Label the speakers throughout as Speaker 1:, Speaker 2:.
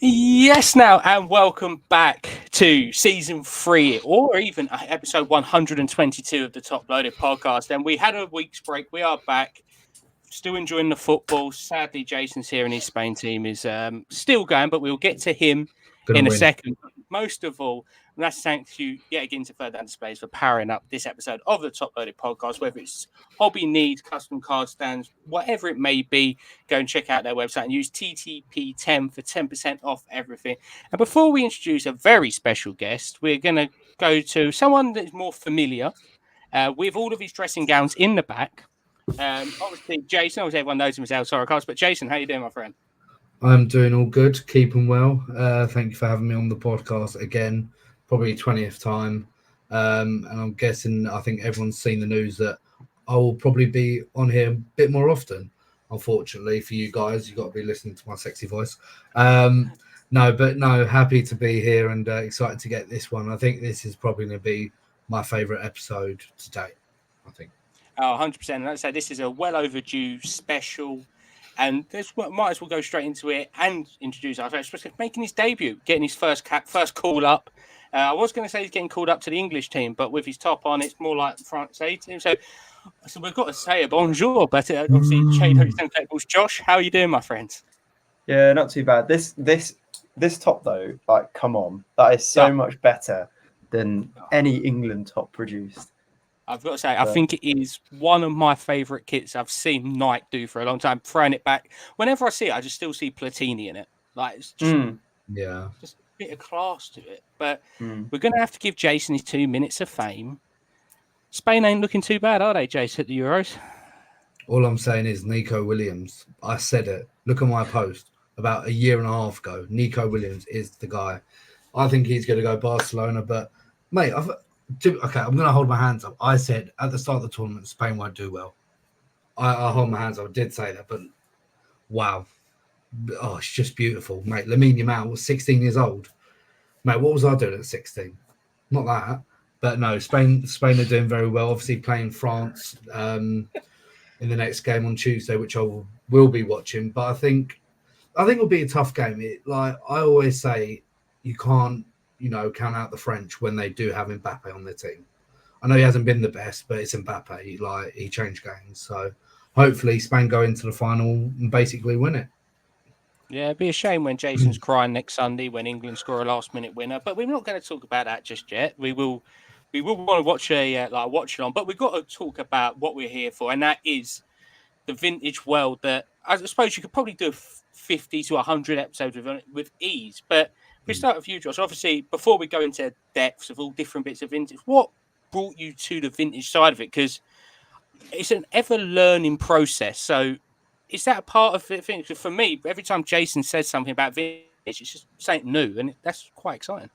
Speaker 1: Yes, now, and welcome back to season 3 or even episode 122 of the Top Loaded podcast. And we had a week's break. We are back, still enjoying the football. Sadly, Jason's here and his Spain team is still going, but we'll get to him
Speaker 2: Gonna
Speaker 1: in a
Speaker 2: win.
Speaker 1: second. Most of all, and that's thanks you yet again to Further Down Space for powering up this episode of the Top Loaded podcast, whether it's hobby needs, custom card stands, whatever it may be. Go and check out their website and use TTP10 for 10% off everything. And before we introduce a very special guest, we're going to go to someone that is more familiar with all of his dressing gowns in the back. Obviously, Jason, obviously everyone knows him as ElToro, but Jason, how you doing, my friend?
Speaker 2: I'm doing all good, keeping well. Thank you for having me on the podcast again, probably 20th time. And I'm guessing, I think everyone's seen the news that I will probably be on here a bit more often. Unfortunately for you guys, you've got to be listening to my sexy voice. No, happy to be here and excited to get this one. I think this is probably going to be my favourite episode to date, I think.
Speaker 1: Oh, 100%. And like I say, this is a well overdue special. And this might as well go straight into it and introduce our first, making his debut, getting his first call up. I was going to say he's getting called up to the English team, but with his top on, it's more like the France A team. So we've got to say a bonjour. But obviously, JW7 Collectibles. Josh, how are you doing, my friend?
Speaker 3: Yeah, not too bad. This top though, like, come on, that is so much better than any England top produced.
Speaker 1: I've got to say, I think it is one of my favourite kits I've seen Nike do for a long time. Throwing it back, whenever I see it, I just still see Platini in it. Like, it's just, just a bit of class to it. But we're going to have to give Jason his 2 minutes of fame. Spain ain't looking too bad, are they, Jason, at the Euros?
Speaker 2: All I'm saying is Nico Williams. I said it. Look at my post about a year and a half ago. Nico Williams is the guy. I think he's going to go Barcelona. But, mate, okay, I'm going to hold my hands up. I said at the start of the tournament, Spain won't do well. I hold my hands up. I did say that, but wow. Oh, it's just beautiful, mate. Lamine Yamal was 16 years old. Mate, what was I doing at 16? Not that. But no, Spain are doing very well. Obviously playing France in the next game on Tuesday, which I will be watching. But I think it'll be a tough game. Like I always say, you can't, count out the French when they do have Mbappe on their team. I know he hasn't been the best, but it's Mbappe. He changed games. So hopefully Spain go into the final and basically win it.
Speaker 1: Yeah, it'd be a shame when Jason's crying next Sunday when England score a last-minute winner. But we're not going to talk about that just yet. We will want to watch watch it on. But we've got to talk about what we're here for, and that is the vintage world. That I suppose you could probably do 50 to 100 episodes with ease. But if we start with you, Josh, obviously before we go into depths of all different bits of vintage, what brought you to the vintage side of it? Because it's an ever-learning process. So is that a part of it? For me, every time Jason says something about vintage, it's just something new, and that's quite exciting.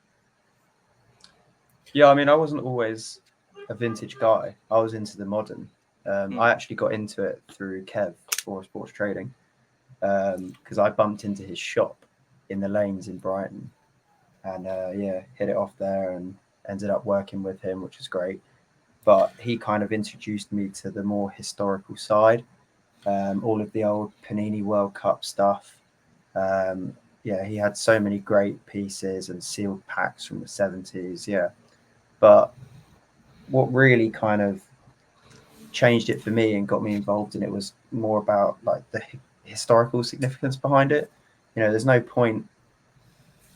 Speaker 3: Yeah, I mean, I wasn't always a vintage guy. I was into the modern. I actually got into it through Kev for sports trading because I bumped into his shop in the lanes in Brighton, and hit it off there and ended up working with him, which was great. But he kind of introduced me to the more historical side. All of the old Panini World Cup stuff. He had so many great pieces and sealed packs from the 70s. Yeah. But what really kind of changed it for me and got me involved in it was more about like the historical significance behind it. There's no point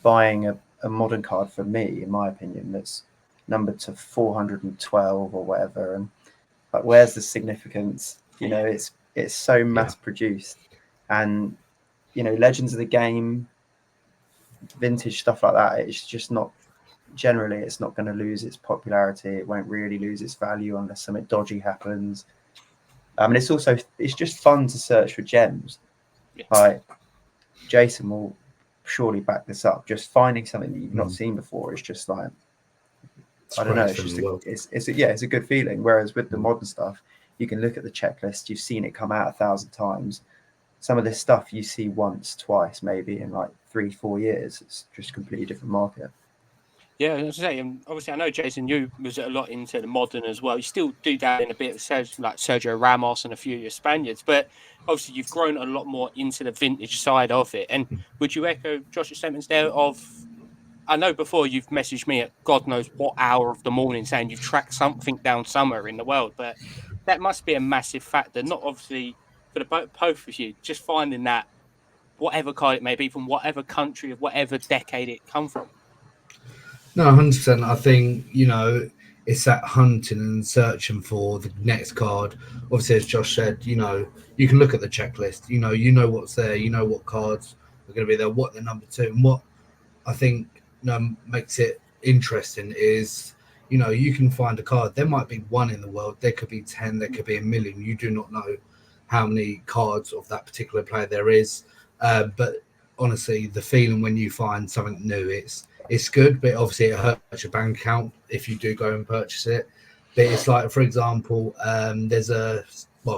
Speaker 3: buying a modern card for me, in my opinion, that's numbered to 412 or whatever. And like, where's the significance? It's so mass produced, and Legends of the Game, vintage stuff like that, it's just not, generally it's not going to lose its popularity. It won't really lose its value unless something dodgy happens. It's just fun to search for gems. Like Jason will surely back this up. Just finding something that you've not seen before is just like, I don't know. It's just it's a good feeling. Whereas with the modern stuff, you can look at the checklist. You've seen it come out 1,000 times. Some of this stuff you see once, twice, maybe in like 3-4 years. It's just a completely different market.
Speaker 1: Yeah, as I say, obviously I know Jason, you was a lot into the modern as well. You still do that in a bit of like Sergio Ramos and a few of your Spaniards, but obviously you've grown a lot more into the vintage side of it. And would you echo Josh's statements there of? I know before you've messaged me at God knows what hour of the morning saying you've tracked something down somewhere in the world, but that must be a massive factor. Not obviously for the both of you, just finding that whatever card it may be from whatever country of whatever decade it come from.
Speaker 2: No, 100%. I think, it's that hunting and searching for the next card. Obviously, as Josh said, you can look at the checklist. You know what's there. You know what cards are going to be there. What they're number two, and what I think makes it interesting is, you can find a card. There might be one in the world. There could be 10. There could be a million. You do not know how many cards of that particular player there is. But honestly, the feeling when you find something new, it's good, but obviously it hurts your bank account if you do go and purchase it. But it's like, for example, there's a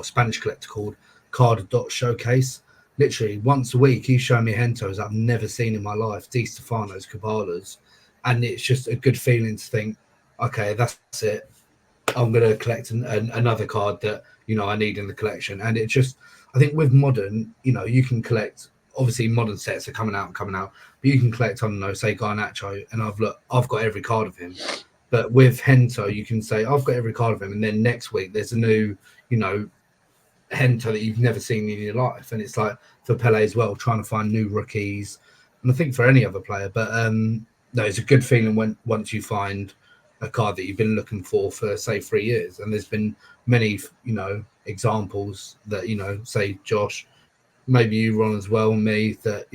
Speaker 2: Spanish collector called Card Dot Showcase. Literally once a week, he's showing me hentos I've never seen in my life, Di Stefanos, Kabalas, and it's just a good feeling to think, okay, that's it. I'm going to collect another card that I need in the collection, and it just, I think with modern, you can collect. Obviously, modern sets are coming out, but you can collect, I don't know, say Garnacho, and I've got every card of him. But with Hento, you can say I've got every card of him, and then next week there's a new, Hento that you've never seen in your life, and it's like for Pele as well, trying to find new rookies, and I think for any other player. But no, it's a good feeling once you find a card that you've been looking for say 3 years, and there's been many examples that say Josh, maybe you, Ron, as well, me, that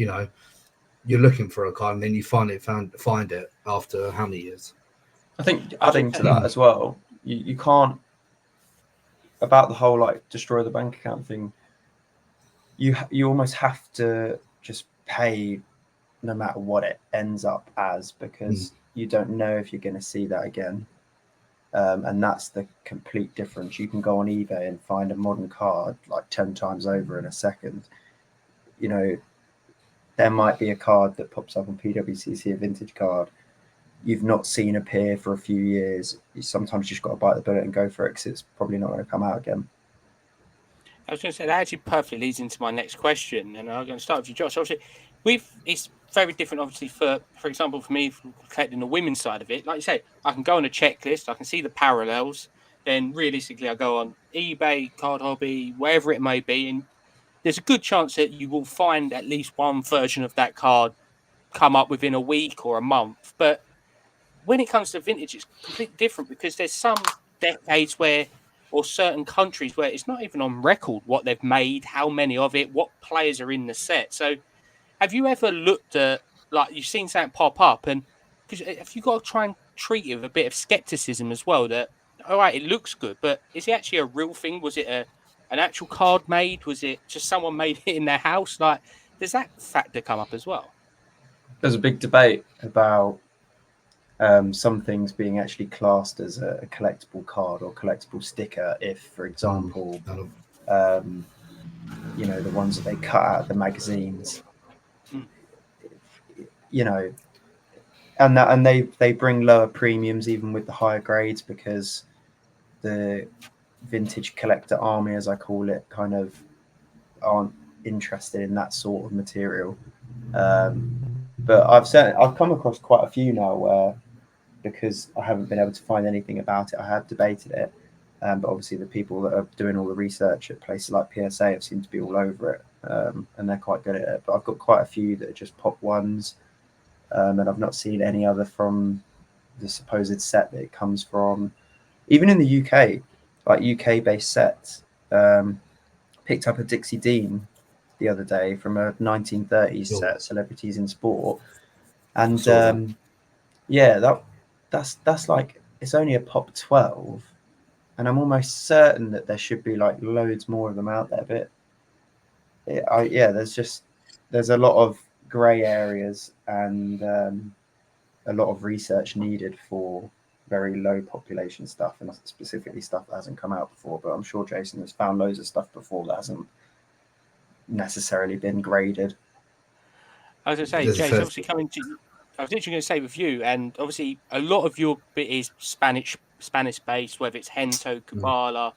Speaker 2: you're looking for a card and then you find it after how many years?
Speaker 3: I think adding to that as well, you can't, about the whole like destroy the bank account thing, you almost have to just pay no matter what it ends up as, because you don't know if you're going to see that again. And that's the complete difference. You can go on eBay and find a modern card like 10 times over in a second. There might be a card that pops up on PWCC, a vintage card you've not seen appear for a few years. You sometimes just got to bite the bullet and go for it, because it's probably not going to come out again.
Speaker 1: I was going to say that actually perfectly leads into my next question, and I'm going to start with you, Josh. Obviously, it's very different, obviously, for example, for me, collecting the women's side of it. Like you say, I can go on a checklist, I can see the parallels. Then realistically, I go on eBay, Card Hobby, wherever it may be, and there's a good chance that you will find at least one version of that card come up within a week or a month. But when it comes to vintage, it's completely different, because there's some decades where, or certain countries where it's not even on record what they've made, how many of it, what players are in the set. So have you ever looked at, like, you've seen something pop up, and because have you got to try and treat it with a bit of skepticism as well, that, all right, it looks good, but is it actually a real thing? Was it an actual card made? Was it just someone made it in their house? Like, does that factor come up as well?
Speaker 3: There's a big debate about some things being actually classed as a collectible card or collectible sticker if, for example, the ones that they cut out of the magazines, and they bring lower premiums even with the higher grades, because the vintage collector army, as I call it, kind of aren't interested in that sort of material. But I've come across quite a few now where, because I haven't been able to find anything about it, I have debated it. But obviously the people that are doing all the research at places like PSA have seemed to be all over it, and they're quite good at it. But I've got quite a few that are just pop ones, and I've not seen any other from the supposed set that it comes from. Even in the UK, like UK-based sets, picked up a Dixie Dean the other day from a 1930s set, Celebrities in Sport, and that's like, it's only a pop 12, and I'm almost certain that there should be like loads more of them out there. But there's a lot of grey areas and a lot of research needed for very low population stuff, and specifically stuff that hasn't come out before. But I'm sure Jason has found loads of stuff before that hasn't necessarily been graded.
Speaker 1: As I say, Jay's obviously coming to. I was literally going to say with you, and obviously a lot of your bit is Spanish based, whether it's Hento,
Speaker 2: Mm.
Speaker 1: Kubala,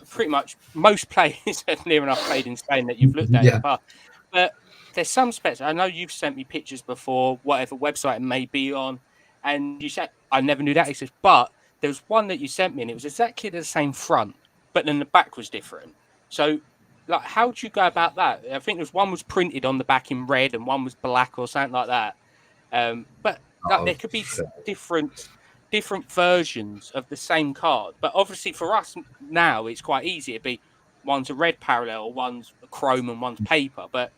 Speaker 1: pretty much most players have near enough played in Spain that you've looked at in the
Speaker 2: Yeah.
Speaker 1: past. But there's some specs. I know you've sent me pictures before, whatever website it may be on, and you said I never knew that existed. But there was one that you sent me, and it was exactly the same front, but then the back was different. So, like, how do you go about that? I think there was one was printed on the back in red, and one was black or something like that. But like,
Speaker 2: Oh,
Speaker 1: there could be different versions of the same card. But obviously, for us now, it's quite easy. It'd be one's a red parallel, one's a chrome, and one's paper. But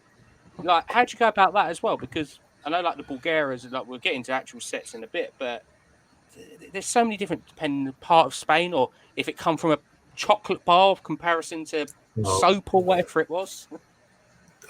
Speaker 1: like, how do you go about that as well? Because I know, like the Bulgarians, like we'll get into actual sets in a bit, but there's so many different depending on the part of Spain, or if it come from a chocolate bar of comparison to
Speaker 2: oh,
Speaker 1: soap or whatever it was.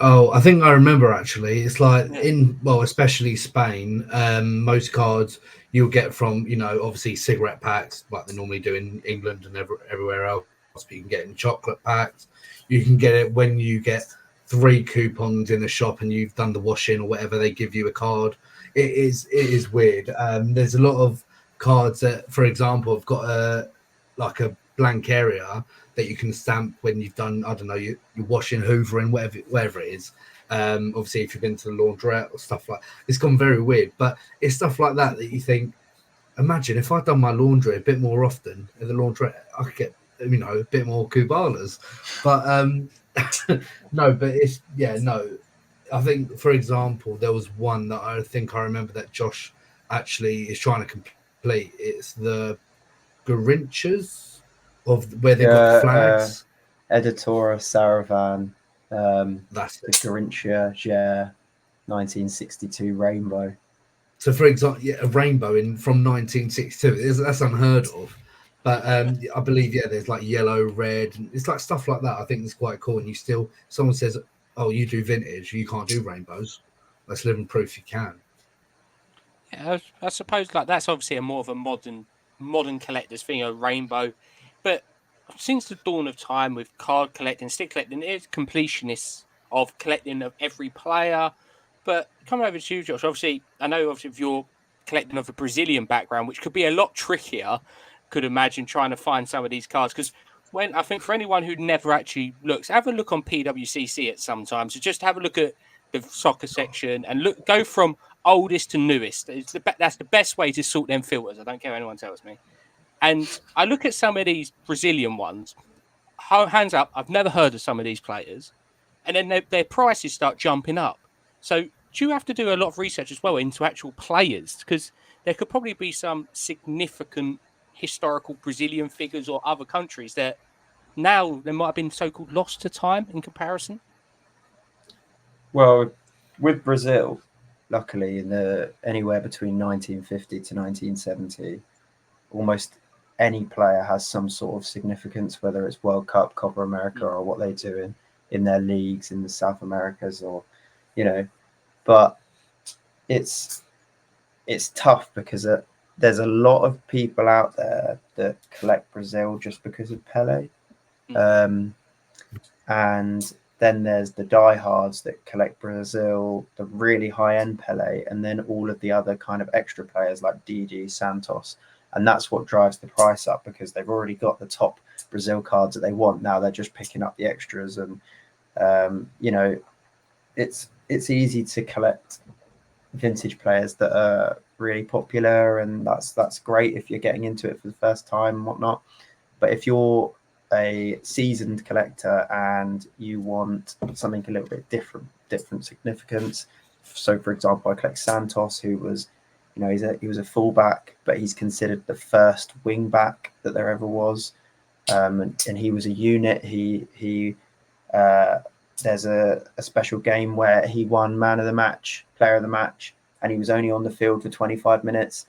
Speaker 2: oh, I think I remember actually. It's like
Speaker 1: Yeah.
Speaker 2: especially Spain, most cards you'll get from, obviously cigarette packs like they normally do in England and everywhere else. But you can get in chocolate packs. You can get it when you get 3 coupons in the shop and you've done the washing or whatever. They give you a card. It is weird. There's a lot of cards that, for example, have got a blank area that you can stamp when you've done, I don't know, you're washing, hoovering, whatever it is. Obviously, if you've been to the laundrette or stuff like, it's gone very weird. But it's stuff like that you think, imagine if I'd done my laundry a bit more often in the laundrette, I could get, a bit more Kubalas. But no, but no. I think, for example, there was one that I think I remember that Josh actually is trying to complete. It's the Grinches of where they got the flags.
Speaker 3: ElToro, Saravan,
Speaker 2: That's
Speaker 3: the
Speaker 2: it.
Speaker 3: Garincha, yeah, 1962 Rainbow.
Speaker 2: So, for example, yeah, a rainbow from 1962. That's unheard of. But I believe, there's like yellow, red. It's like stuff like that. I think it's quite cool. And someone says, "Oh, you do vintage. You can't do rainbows." Let's live in proof you can.
Speaker 1: Yeah, I suppose like that's obviously a more of a modern collector's thing, a rainbow. But since the dawn of time with card collecting, stick collecting, it's completionists of collecting of every player. But coming over to you, Josh, obviously I know obviously if you're collecting of a Brazilian background, which could be a lot trickier, could imagine trying to find some of these cards. Because when I think for anyone who never actually looks, have a look on PWCC at sometimes. So just have a look at the soccer section and go from oldest to newest. That's the best way to sort them filters. I don't care what anyone tells me. And I look at some of these Brazilian ones. Hands up, I've never heard of some of these players, and then their prices start jumping up. So do you have to do a lot of research as well into actual players? Because there could probably be some significant historical Brazilian figures or other countries that now they might have been so-called lost to time in comparison.
Speaker 3: Well, with Brazil, luckily, in the anywhere between 1950 to 1970, almost any player has some sort of significance, whether it's World Cup, Copa America, or what they do in their leagues in the South Americas, or But it's tough because there's a lot of people out there that collect Brazil just because of Pele. And then there's the diehards that collect Brazil, the really high-end Pele, and then all of the other kind of extra players like Didi, Santos. And that's what drives the price up because they've already got the top Brazil cards that they want. Now they're just picking up the extras. And, it's easy to collect vintage players that are really popular, and that's great if you're getting into it for the first time and whatnot. But if you're a seasoned collector and you want something a little bit different significance, so for example, I collect Santos, who was, he was a fullback, but he's considered the first wing back that there ever was, and he was a unit. There's a special game where he won man of the match, player of the match, and he was only on the field for 25 minutes.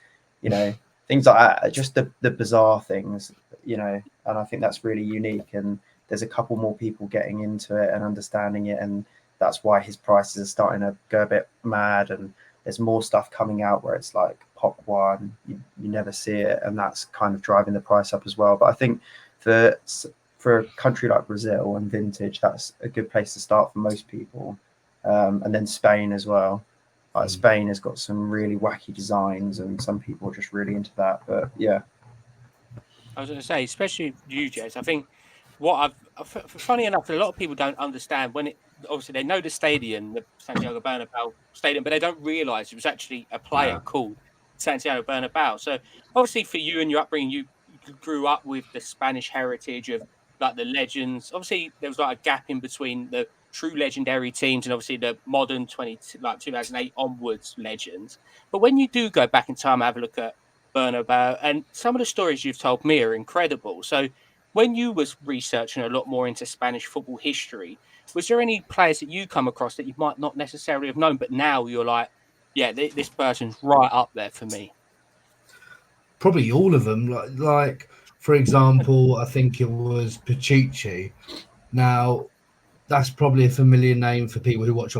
Speaker 3: Things like that, just the bizarre things, and I think that's really unique. And there's a couple more people getting into it and understanding it, and that's why his prices are starting to go a bit mad. And there's more stuff coming out where it's like pop one, you never see it, and that's kind of driving the price up as well. But I think for a country like Brazil and vintage, that's a good place to start for most people. And then Spain as well. Like Spain has got some really wacky designs, and some people are just really into that. But yeah,
Speaker 1: I was going to say, especially you, Jez. I think funny enough, a lot of people don't understand when it. Obviously, they know the stadium, the Santiago Bernabeu stadium, but they don't realise it was actually a player called Santiago Bernabeu. So, obviously, for you and your upbringing, you grew up with the Spanish heritage of like the legends. Obviously, there was like a gap in between the true legendary teams and obviously the modern 2008 onwards legends. But when you do go back in time and have a look at Bernabeu, and some of the stories you've told me are incredible. So, when you was researching a lot more into Spanish football history, was there any players that you come across that you might not necessarily have known, but now you're like, yeah, this person's right up there for me?
Speaker 2: Probably all of them. Like for example, I think it was Pachichi. Now, that's probably a familiar name for people who watch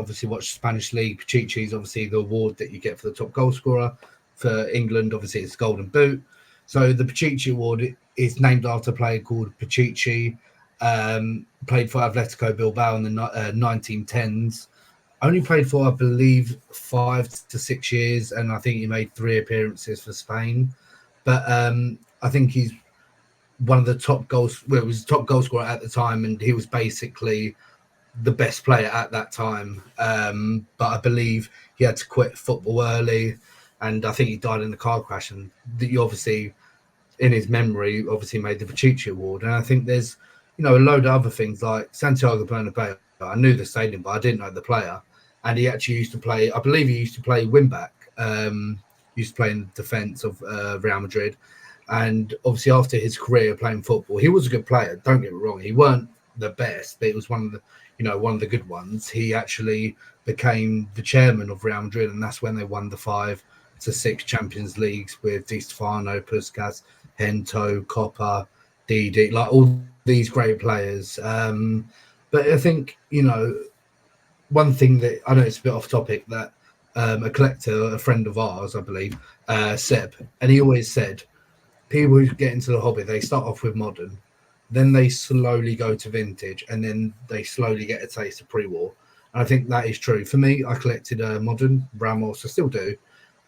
Speaker 2: Spanish League. Pachichi is obviously the award that you get for the top goal scorer. For England, obviously it's Golden Boot. So the Pachichi Award is named after a player called Pachichi, played for Atletico Bilbao in the 1910s. Only played for, I believe, 5 to 6 years, and I think he made 3 appearances for Spain. But I think he's one of the top goals. Well, he was top goal scorer at the time, and he was basically the best player at that time. But I believe he had to quit football early, and I think he died in a car crash. And he obviously, in his memory, obviously made the Pachichi Award. And I think there's, a load of other things like Santiago Bernabeu. I knew the stadium, but I didn't know the player. And he actually used to play. I believe he used to play wing back. Used to play in the defence of Real Madrid. And obviously, after his career playing football, he was a good player. Don't get me wrong; he weren't the best, but it was one of the good ones. He actually became the chairman of Real Madrid, and that's when they won the 5 to 6 Champions Leagues with Di Stefano, Puskas, Hento, Coppa, Didi, like all these great players. But I think, one thing that I know it's a bit off topic that a collector, a friend of ours, I believe, Seb, and he always said, people who get into the hobby, they start off with modern, then they slowly go to vintage, and then they slowly get a taste of pre-war. And I think that is true. For me, I collected modern, Ramos, I still do,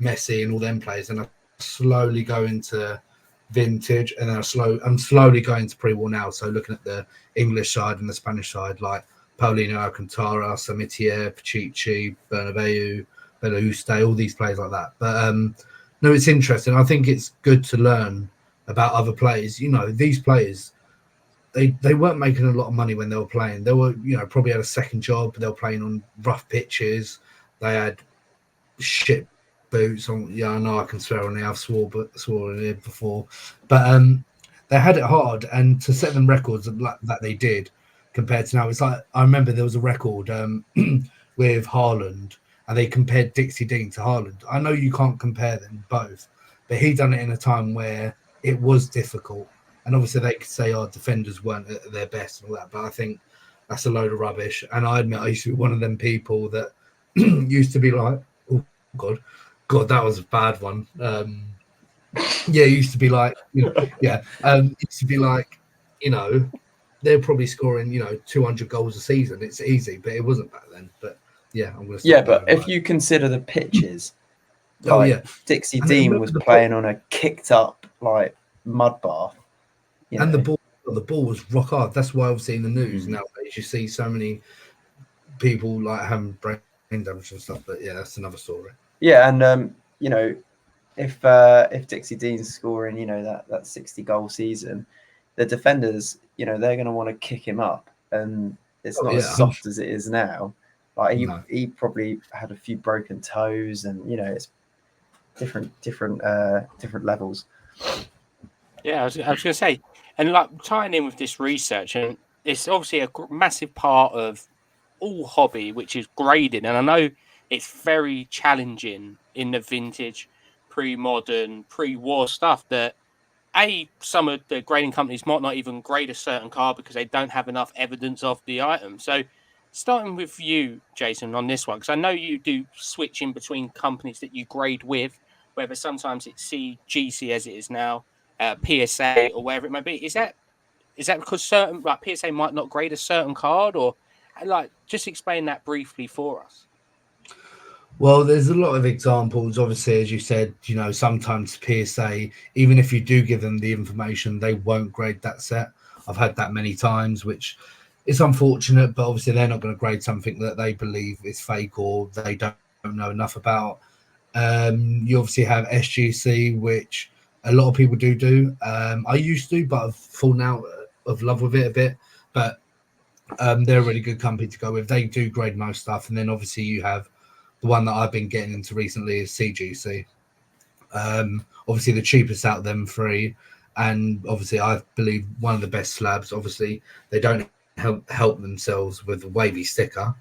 Speaker 2: Messi and all them players, and I slowly go into vintage, and then I'm slowly going to pre-war now. So looking at the English side and the Spanish side, like Paulino Alcantara, Samitier, Pachichi, Bernabeu, Belahuste, all these players like that. But no, it's interesting. I think it's good to learn about other players. These players, they weren't making a lot of money when they were playing. They were, probably had a second job. They were playing on rough pitches. They had shit boots on. Yeah, I know I can swear on here. I've swore in here before, but they had it hard, and to set them records that they did compared to now, it's like I remember there was a record with Haaland, and they compared Dixie Dean to Haaland. I know you can't compare them both, but he done it in a time where it was difficult. And obviously they could say our defenders weren't at their best and all that, but I think that's a load of rubbish. And I admit I used to be one of them people that used to be like, oh, God, that was a bad one. Used to be like, used to be like, they're probably scoring, 200 goals a season. It's easy, but it wasn't back then. But yeah, I'm going to
Speaker 3: yeah. But if you consider the pitches, Dixie Dean was playing on a kicked up like mud bath,
Speaker 2: and the ball was rock hard. That's why obviously in the news nowadays you see so many people like having brain damage and stuff. But yeah, that's another story.
Speaker 3: Yeah, and if Dixie Dean's scoring, that 60 goal season, the defenders, they're going to want to kick him up, and it's not as soft as it is now. Like he probably had a few broken toes, and it's different levels.
Speaker 1: Yeah, I was going to say, and like tying in with this research, and it's obviously a massive part of all hobby, which is grading. And I know it's very challenging in the vintage, pre-modern, pre-war stuff that some of the grading companies might not even grade a certain car because they don't have enough evidence of the item. So starting with you, Jason, on this one, because I know you do switch in between companies that you grade with, whether sometimes it's CGC as it is now, PSA or wherever it may be. Is that because certain like PSA might not grade a certain card, or like just explain that briefly for us?
Speaker 2: Well, there's a lot of examples. Obviously, as you said, sometimes PSA, even if you do give them the information, they won't grade that set. I've had that many times, which is unfortunate, but obviously they're not going to grade something that they believe is fake or they don't know enough about. You obviously have SGC, which a lot of people do. I used to, but I've fallen out of love with it a bit. But they're a really good company to go with. They do grade most stuff, and then obviously you have the one that I've been getting into recently is CGC. Obviously the cheapest out of them three, and obviously I believe one of the best slabs. Obviously they don't help themselves with a wavy sticker,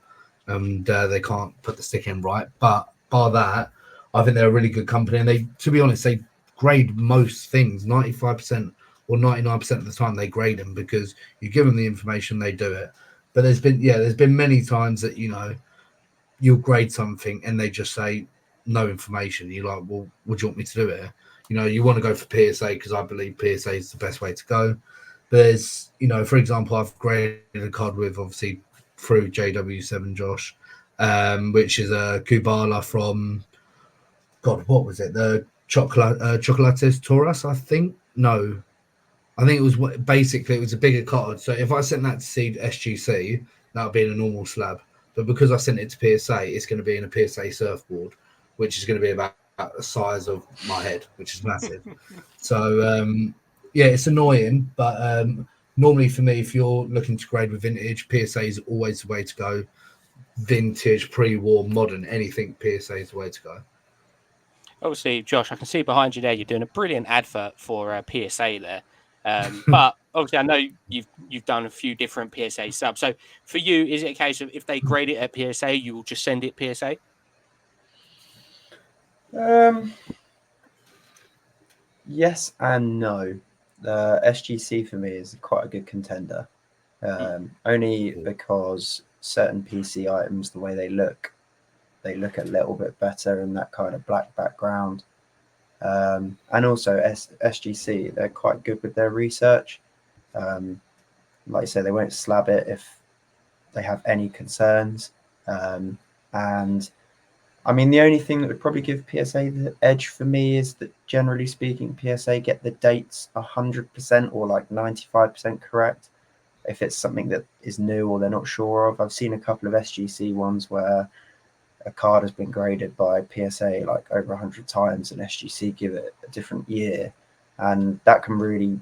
Speaker 2: and they can't put the stick in right. But bar that, I think they're a really good company, and they, to be honest, they grade most things 95% or 99% of the time. They grade them because you give them the information, they do it. But there's been many times that you'll grade something and they just say no information. You're like, well, what do you want me to do here? You want to go for PSA because I believe PSA is the best way to go. But there's, for example, I've graded a card with obviously through JW7 Josh, which is a Kubala from, God, what was it? The Chocolates Taurus, I think. No, I think it was basically it was a bigger card. So if I sent that to Seed SGC, that would be in a normal slab. But because I sent it to PSA, it's going to be in a PSA surfboard, which is going to be about the size of my head, which is massive. So yeah, it's annoying. But normally for me, if you're looking to grade with vintage, PSA is always the way to go. Vintage, pre-war, modern, anything PSA is the way to go.
Speaker 1: Obviously, Josh, I can see behind you there. You're doing a brilliant advert for PSA there. But obviously, I know you've done a few different PSA subs. So for you, is it a case of if they grade it at PSA, you will just send it PSA?
Speaker 3: Yes and no. SGC for me is quite a good contender, only because certain PC items, the way they look a little bit better in that kind of black background. And also SGC, they're quite good with their research. Like I say, they won't slab it if they have any concerns. And I mean, the only thing that would probably give PSA the edge for me is that, generally speaking, PSA get the dates 100% or like 95% correct. If it's something that is new or they're not sure of, I've seen a couple of SGC ones where a card has been graded by PSA like over 100 times and SGC give it a different year, and that can really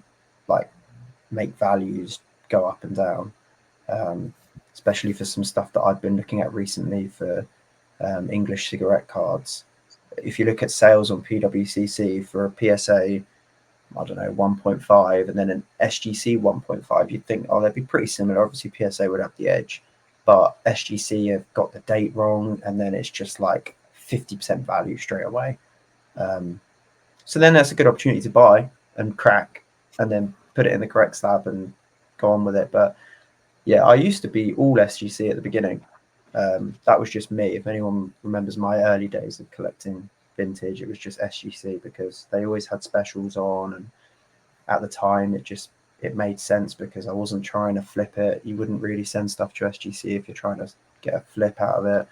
Speaker 3: like make values go up and down, especially for some stuff that I've been looking at recently for English cigarette cards. If you look at sales on PWCC for a PSA, I don't know, 1.5 and then an SGC 1.5, you'd think, oh, they'd be pretty similar. Obviously, PSA would have the edge, but SGC have got the date wrong, and then it's just like 50% value straight away. So then that's a good opportunity to buy and crack and then put it in the correct slab and go on with it. But yeah, I used to be all SGC at the beginning. That was just me. If anyone remembers my early days of collecting vintage, it was just SGC because they always had specials on, and at the time it made sense because I wasn't trying to flip it. You wouldn't really send stuff to SGC if you're trying to get a flip out of it.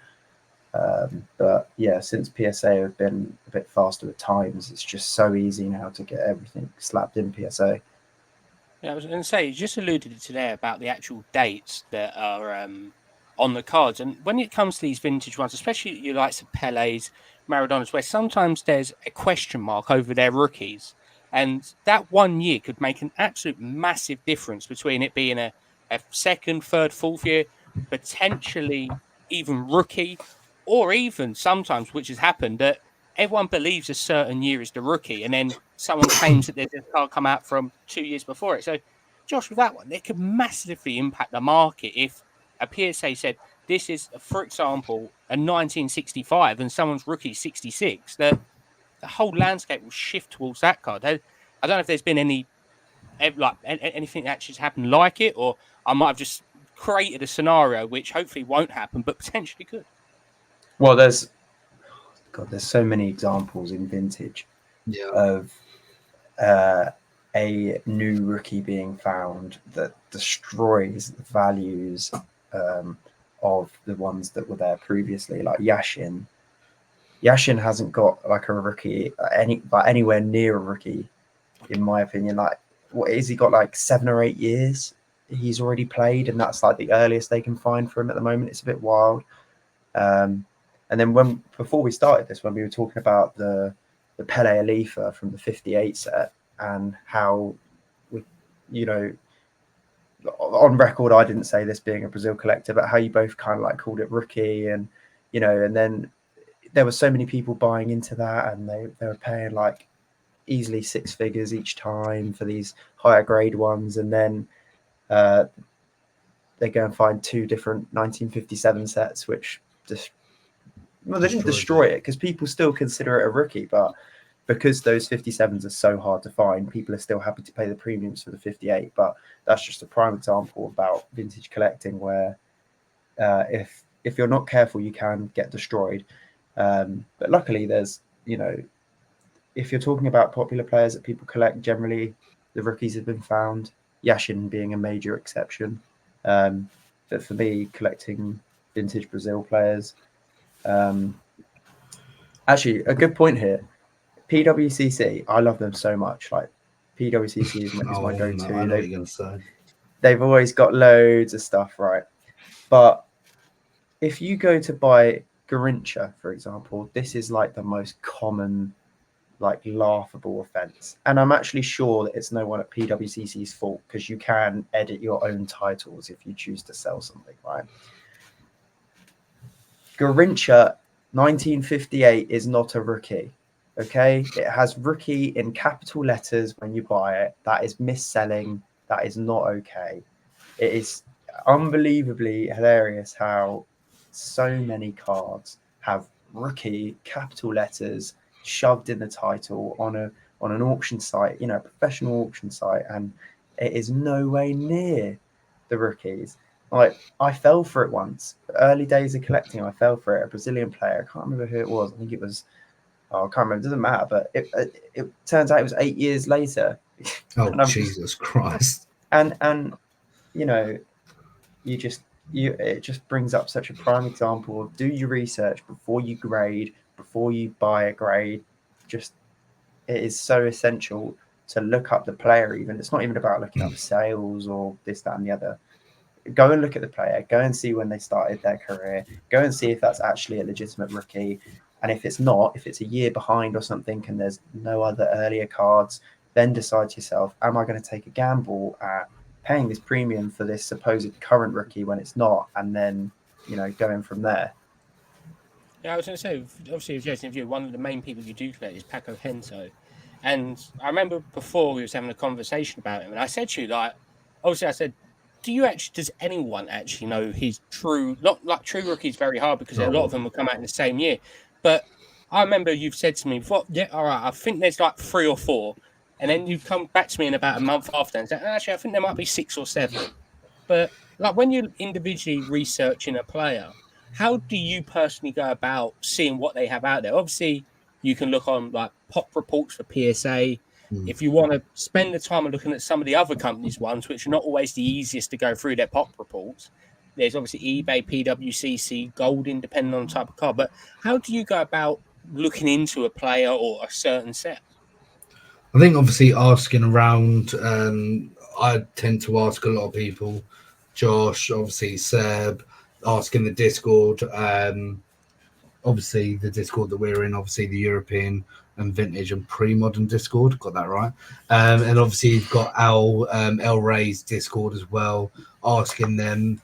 Speaker 3: But yeah, since PSA have been a bit faster with times, it's just so easy now to get everything slapped in PSA.
Speaker 1: Yeah, I was going to say, you just alluded to there about the actual dates that are on the cards. And when it comes to these vintage ones, especially your likes of Pele's, Maradona's, where sometimes there's a question mark over their rookies. And that 1 year could make an absolute massive difference between it being a second, third, fourth year, potentially even rookie, or even sometimes, which has happened, that everyone believes a certain year is the rookie, and then someone claims that there's a card come out from 2 years before it. So, Josh, with that one, it could massively impact the market if a PSA said this is, for example, a 1965 and someone's rookie 66. That the whole landscape will shift towards that card. I don't know if there's been anything that actually happened like it, or I might have just created a scenario which hopefully won't happen, but potentially could.
Speaker 3: Well, there's so many examples in vintage of a new rookie being found that destroys the values of the ones that were there previously, like Yashin. Yashin hasn't got like a rookie anywhere near a rookie, in my opinion. Like, what is he got, like 7 or 8 years? He's already played, and that's like the earliest they can find for him at the moment. It's a bit wild. And then before we started this, when we were talking about the Pele Alifa from the 58 set and how we, you know, on record, I didn't say this being a Brazil collector, but how you both kind of like called it rookie, and you know, and then there were so many people buying into that, and they were paying like easily 6 figures each time for these higher grade ones, and then they go and find 2 different 1957 sets, which just they didn't destroy it because people still consider it a rookie, but because those 57s are so hard to find, people are still happy to pay the premiums for the 58. But that's just a prime example about vintage collecting, where if you're not careful, you can get destroyed. But luckily, there's, you know, if you're talking about popular players that people collect, generally the rookies have been found. Yashin being a major exception. But for me, collecting vintage Brazil players. Actually, a good point here. PWCC, I love them so much. Like, PWCC is my go-to.
Speaker 2: No, I know what you're going to say.
Speaker 3: They've always got loads of stuff, right? But if you go to buy Garincha, for example, this is like the most common, like, laughable offense. And I'm actually sure that it's no one at PWCC's fault, because you can edit your own titles if you choose to sell something, right? Garincha 1958 is not a rookie. Okay, it has rookie in capital letters when you buy it. That is mis-selling. That is not okay. It is unbelievably hilarious how so many cards have rookie capital letters shoved in the title on an auction site, you know, a professional auction site, and it is no way near the rookies. Like, I fell for it once. Early days of collecting, I fell for it. A Brazilian player, I can't remember who it was. I think it was, I can't remember. It doesn't matter. But it turns out it was 8 years later.
Speaker 2: Oh, Jesus Christ!
Speaker 3: And you know, it just brings up such a prime example of, do your research before you grade, before you buy a grade. Just, it is so essential to look up the player. Even, it's not even about looking up sales or this, that, and the other. Go and look at the player. Go and see when they started their career. Go and see if that's actually a legitimate rookie. And if it's not, if it's a year behind or something, and there's no other earlier cards, then decide to yourself, am I going to take a gamble at paying this premium for this supposed current rookie when it's not? And then, you know, going from there.
Speaker 1: Yeah, I was going to say, obviously, with Jason View, one of the main people you do collect is Paco Hento. And I remember before we was having a conversation about him, and I said to you, like, obviously, I said, does anyone actually know his true, not like true rookies very hard, because a lot of them will come out in the same year. But I remember you've said to me before, yeah, all right, I think there's like 3 or 4. And then you come back to me in about a month after and say, actually, I think there might be 6 or 7. But like, when you're individually researching a player, how do you personally go about seeing what they have out there? Obviously, you can look on like pop reports for PSA. If you want to spend the time of looking at some of the other companies' ones, which are not always the easiest to go through their pop reports, there's obviously eBay, PWCC, Goldin, depending on the type of card. But how do you go about looking into a player or a certain set?
Speaker 2: I think obviously asking around, I tend to ask a lot of people, Josh, obviously Seb, asking the Discord, obviously the Discord that we're in, obviously the European and vintage and pre-modern Discord, got that right. And obviously you've got El Ray's Discord as well, asking them.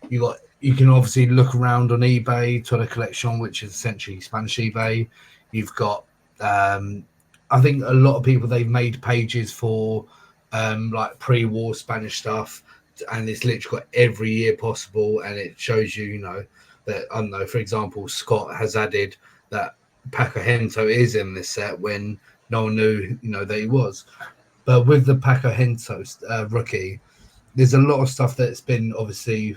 Speaker 2: You can obviously look around on eBay, Twitter Collection, which is essentially Spanish eBay. You've got I think a lot of people, they've made pages for like pre-war Spanish stuff, and it's literally got every year possible, and it shows you, you know, that, I don't know, for example, Scott has added that Paco Hento is in this set when no one knew, you know, that he was. But with the Paco Hento rookie, there's a lot of stuff that's been obviously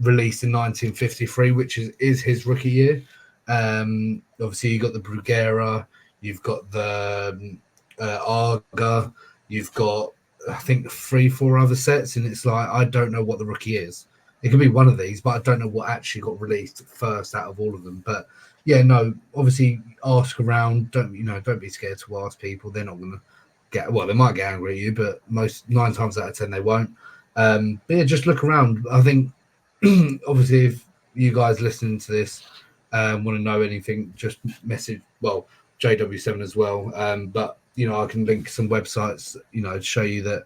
Speaker 2: released in 1953, which is his rookie year. Obviously, you got the Bruguera, you've got the Arga, you've got, I think, 3-4 other sets, and it's like, I don't know what the rookie is. It could be one of these, but I don't know what actually got released first out of all of them. But yeah, no, obviously ask around. Don't be scared to ask people. They're not gonna they might get angry at you, but 9 times out of 10 they won't. But yeah, just look around. I think obviously if you guys listening to this want to know anything, just message JW7 as well. But I can link some websites, to show you that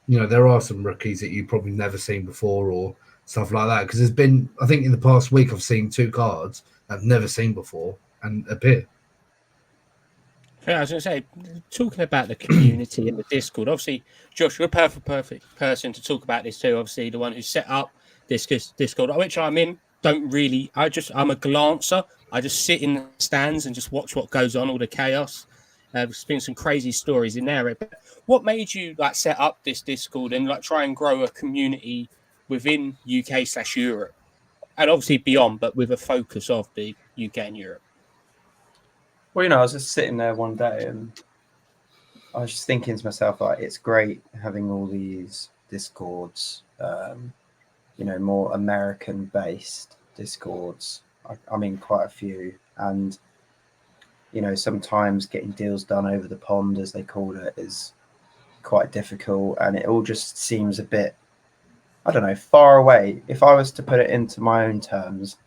Speaker 2: there are some rookies that you've probably never seen before or stuff like that. Because there's been, I think in the past week, I've seen 2 cards I've never seen before and appear.
Speaker 1: Yeah, I was going to say, talking about the community and the Discord, obviously, Josh, you're a perfect person to talk about this too. Obviously, the one who set up this Discord, which I'm in, I'm a glancer. I just sit in the stands and just watch what goes on, all the chaos. There's been some crazy stories in there. But what made you set up this Discord and try and grow a community within UK/Europe and obviously beyond, but with a focus of the UK and Europe?
Speaker 3: Well, I was just sitting there one day and I was just thinking to myself, it's great having all these Discords, more American-based Discords. I'm in quite a few, and sometimes getting deals done over the pond, as they call it, is quite difficult, and it all just seems a bit, I don't know, far away. If I was to put it into my own terms,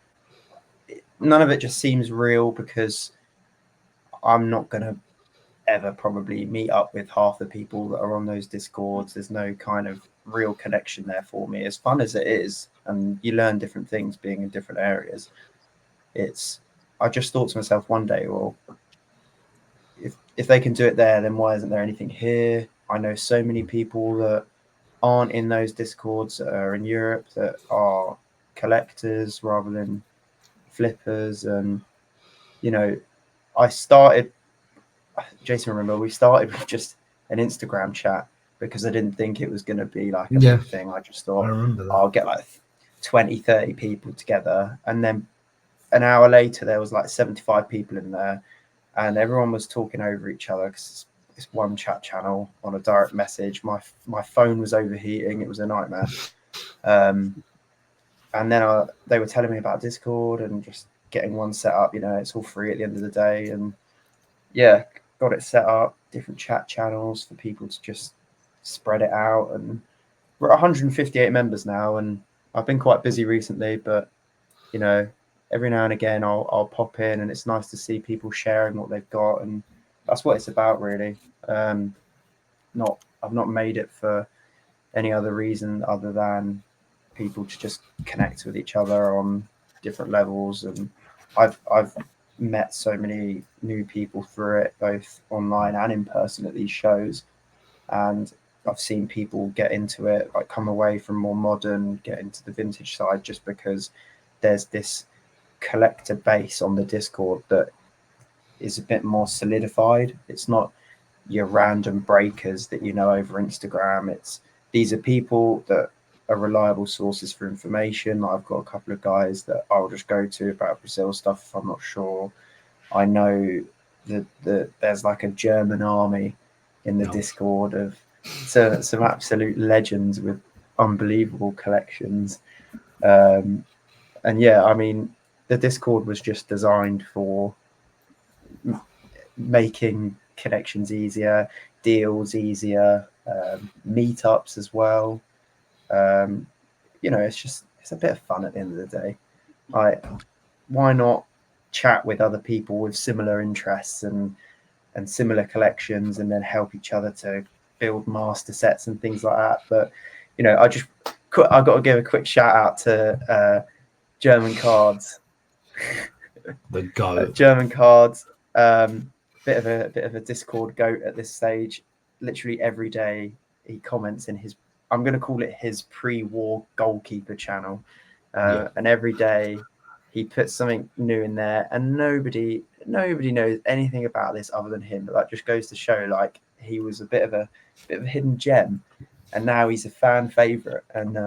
Speaker 3: none of it just seems real, because I'm not going to ever probably meet up with half the people that are on those Discords. There's no kind of real connection there for me, as fun as it is, and you learn different things being in different areas. I just thought to myself one day, well, if they can do it there, then why isn't there anything here? I know so many people that aren't in those Discords that are in Europe that are collectors rather than flippers. And I started, Jason, remember, we started with just an Instagram chat because I didn't think it was going to be a big thing. I just thought I'll get 20, 30 people together. And then an hour later, there was 75 people in there, and everyone was talking over each other because it's one chat channel on a direct message. My phone was overheating. It was a nightmare. And then they were telling me about Discord and just getting one set up. It's all free at the end of the day. And yeah, got it set up, different chat channels for people to just spread it out. And we're at 158 members now, and I've been quite busy recently, but every now and again I'll pop in, and it's nice to see people sharing what they've got, and that's what it's about, really. I've not made it for any other reason other than people to just connect with each other on different levels. And I've met so many new people through it, both online and in person at these shows, and I've seen people get into it, come away from more modern, get into the vintage side, just because there's this collector base on the Discord that is a bit more solidified. It's not your random breakers that over Instagram. These are people that are reliable sources for information. I've got a couple of guys that I'll just go to about Brazil stuff if I'm not sure. I know that there's a German army in the Discord of some absolute legends with unbelievable collections. And yeah, I mean, the Discord was just designed for making connections easier, deals easier, meetups as well. It's a bit of fun at the end of the day. Why not chat with other people with similar interests and similar collections, and then help each other to build master sets and things like that? But I got to give a quick shout out to German Cards.
Speaker 2: The GOAT.
Speaker 3: German Cards, bit of a Discord goat at this stage. Literally every day he comments in his, I'm going to call it his pre-war goalkeeper channel, and every day he puts something new in there, and nobody knows anything about this other than him. But that just goes to show, he was a bit of a hidden gem, and now he's a fan favorite. And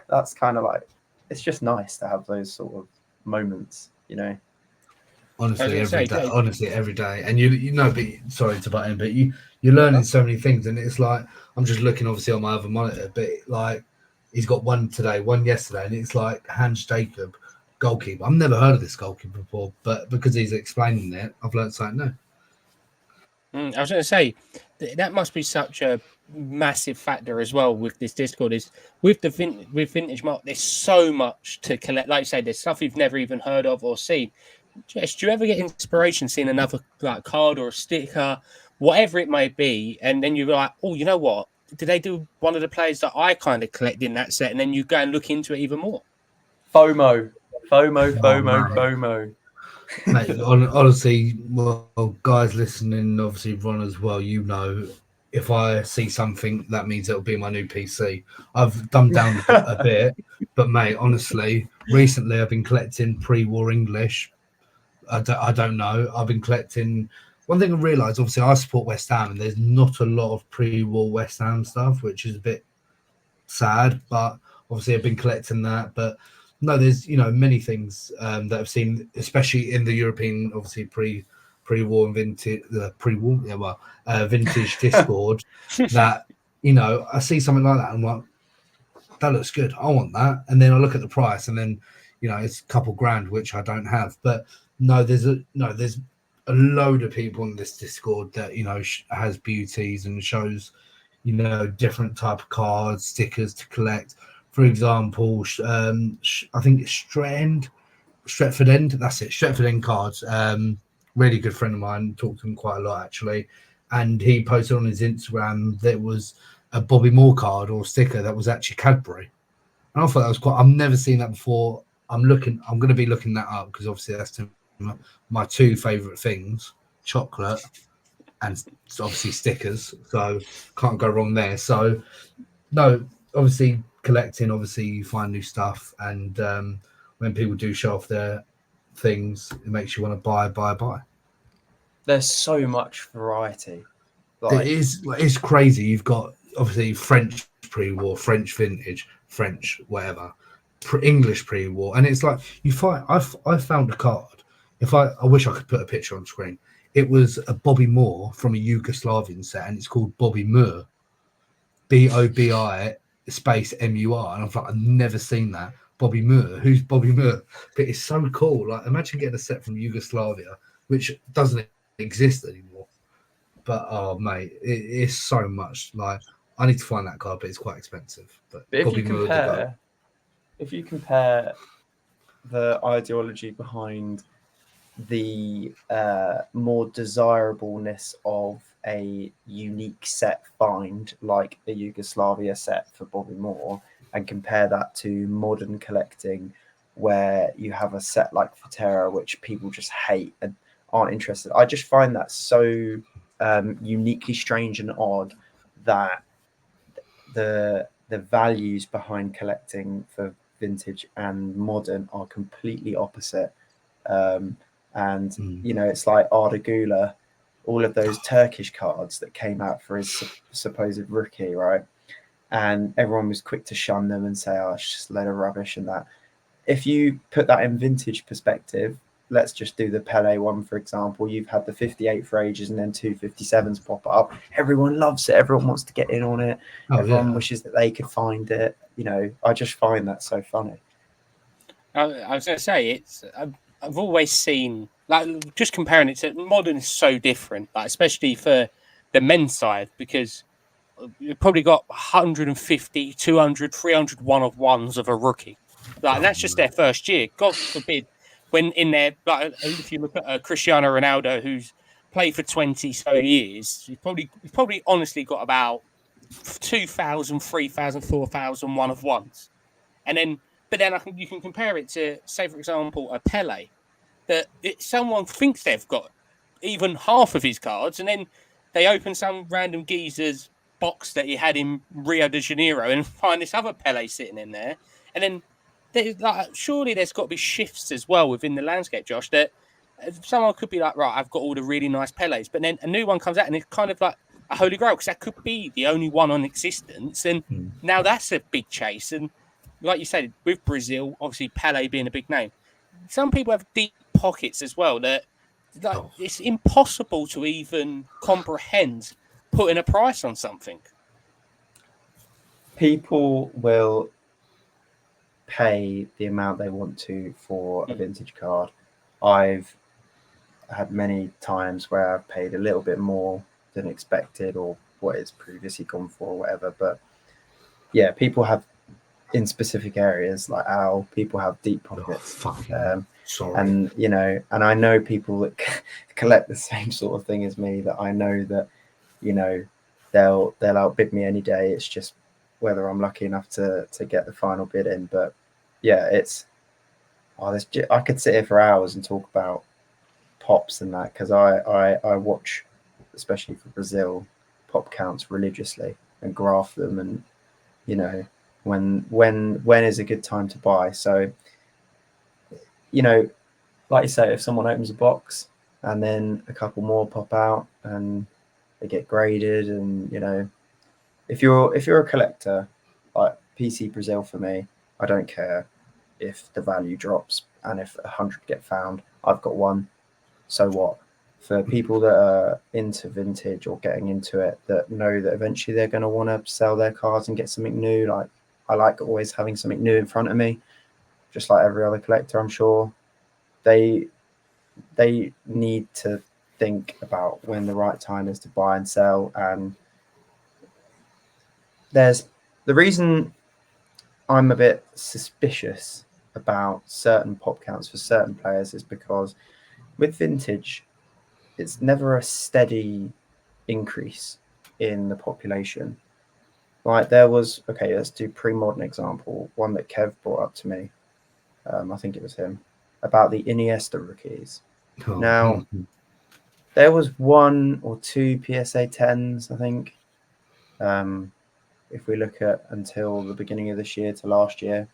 Speaker 3: that's kind of it's just nice to have those sort of moments,
Speaker 2: Honestly, every day. And but sorry to butt in, but you're learning so many things, and it's I'm just looking obviously on my other monitor, but he's got one today, one yesterday, and it's Hans Jacob. goalkeeper. I've never heard of this goalkeeper before, but because he's explaining it, I've learned something new.
Speaker 1: I was going to say that must be such a massive factor as well with this Discord. Is with with vintage mark, there's so much to collect. Like you say, there's stuff you've never even heard of or seen. Jess, do you ever get inspiration seeing another like card or a sticker, whatever it may be, and then you're like, oh, you know what? Did they do one of the players that I kind of collect in that set? And then you go and look into it even more.
Speaker 3: FOMO.
Speaker 2: Oh, Mate, honestly, well, guys listening, obviously Ron as well, you know, if I see something, that means it'll be my new PC. I've dumbed down a bit, but mate, honestly, recently I've been collecting pre-war English. I don't know. I've been collecting. One thing I realised, obviously, I support West Ham, and there's not a lot of pre-war West Ham stuff, which is a bit sad. But obviously, I've been collecting that. But no, there's many things that I've seen, especially in the European, obviously pre-war and vintage vintage Discord. That I see something like that, and I'm like, that looks good. I want that, and then I look at the price, and then it's a couple grand, which I don't have. But no, there's a load of people in this Discord that has beauties and shows different type of cards, stickers to collect. For example, I think it's Stretford End. That's it, Stretford End cards. Really good friend of mine. Talked to him quite a lot actually, and he posted on his Instagram that was a Bobby Moore card or sticker that was actually Cadbury, and I thought that was quite. I've never seen that before. I'm going to be looking that up because obviously that's my two favorite things: chocolate and obviously stickers. So can't go wrong there. So no, obviously collecting. Obviously you find new stuff, and when people do show off their things, it makes you want to buy.
Speaker 3: There's so much variety.
Speaker 2: It's crazy. You've got obviously French pre-war, French vintage, French whatever, English pre-war, and it's like you find. I found a card. I wish I could put a picture on screen. It was a Bobby Moore from a Yugoslavian set, and it's called Bobby Moore, Bobi space MUR, and I was like, I've never seen that. Bobby Moore, who's Bobby Moore? But it's so cool. Like, imagine getting a set from Yugoslavia, which doesn't exist anymore. But oh mate, it's so much. Like, I need to find that card, but it's quite expensive. But
Speaker 3: if you compare the ideology behind the more desirableness of a unique set find like a Yugoslavia set for Bobby Moore and compare that to modern collecting where you have a set like Futera which people just hate and aren't interested. I just find that so uniquely strange and odd that the values behind collecting for vintage and modern are completely opposite. It's like Arda Güler, all of those Turkish cards that came out for his supposed rookie, right? And everyone was quick to shun them and say, oh, it's just a load of rubbish and that. If you put that in vintage perspective, let's just do the Pele one, for example. You've had the 58 for ages and then 257s pop up. Everyone loves it. Everyone wants to get in on it. Everyone wishes that they could find it. I just find that so funny.
Speaker 1: I was going to say, I've always seen, like, just comparing it to modern is so different, like, especially for the men's side, because you've probably got 150, 200, 300 one-of-ones of a rookie. Like, and that's just their first year. God forbid, when in there, like, if you look at Cristiano Ronaldo, who's played for 20 so years, he's probably honestly got about 2,000, 3,000, 4,000 one-of-ones. But then you can compare it to, say, for example, a Pele, that someone thinks they've got even half of his cards, and then they open some random geezer's box that he had in Rio de Janeiro and find this other Pele sitting in there. And then surely there's got to be shifts as well within the landscape, Josh, that someone could be like, right, I've got all the really nice Peles, but then a new one comes out and it's kind of like a holy grail because that could be the only one on existence. And now that's a big chase. And like you said, with Brazil, obviously Pele being a big name, some people have deep pockets as well that it's impossible to even comprehend putting a price on something.
Speaker 3: People will pay the amount they want to for a vintage card. I've had many times where I've paid a little bit more than expected or what it's previously gone for or whatever. But yeah, people have in specific areas like Al, people have deep pockets.
Speaker 2: Sorry.
Speaker 3: And you know, and I know people that collect the same sort of thing as me, that I know that, you know, they'll outbid me any day. It's just whether I'm lucky enough to get the final bid in. But yeah, it's I could sit here for hours and talk about pops and that, because I watch, especially for Brazil, pop counts religiously and graph them, and you know, when is a good time to buy. So, you know, like you say, if someone opens a box and then a couple more pop out and they get graded, and you know, if you're a collector, like PC Brazil for me, I don't care if the value drops and if 100 get found. I've got one, so what? For people that are into vintage or getting into it, that know that eventually they're going to want to sell their cards and get something new, like I like always having something new in front of me, just like every other collector, I'm sure. They need to think about when the right time is to buy and sell. And there's the reason I'm a bit suspicious about certain pop counts for certain players is because with vintage, it's never a steady increase in the population. Like there was, okay, let's do pre-modern example, one that Kev brought up to me. I think it was him, about the Iniesta rookies. Now, there was 1 or 2 PSA 10s, I think. If we look at until the beginning of this year to last year,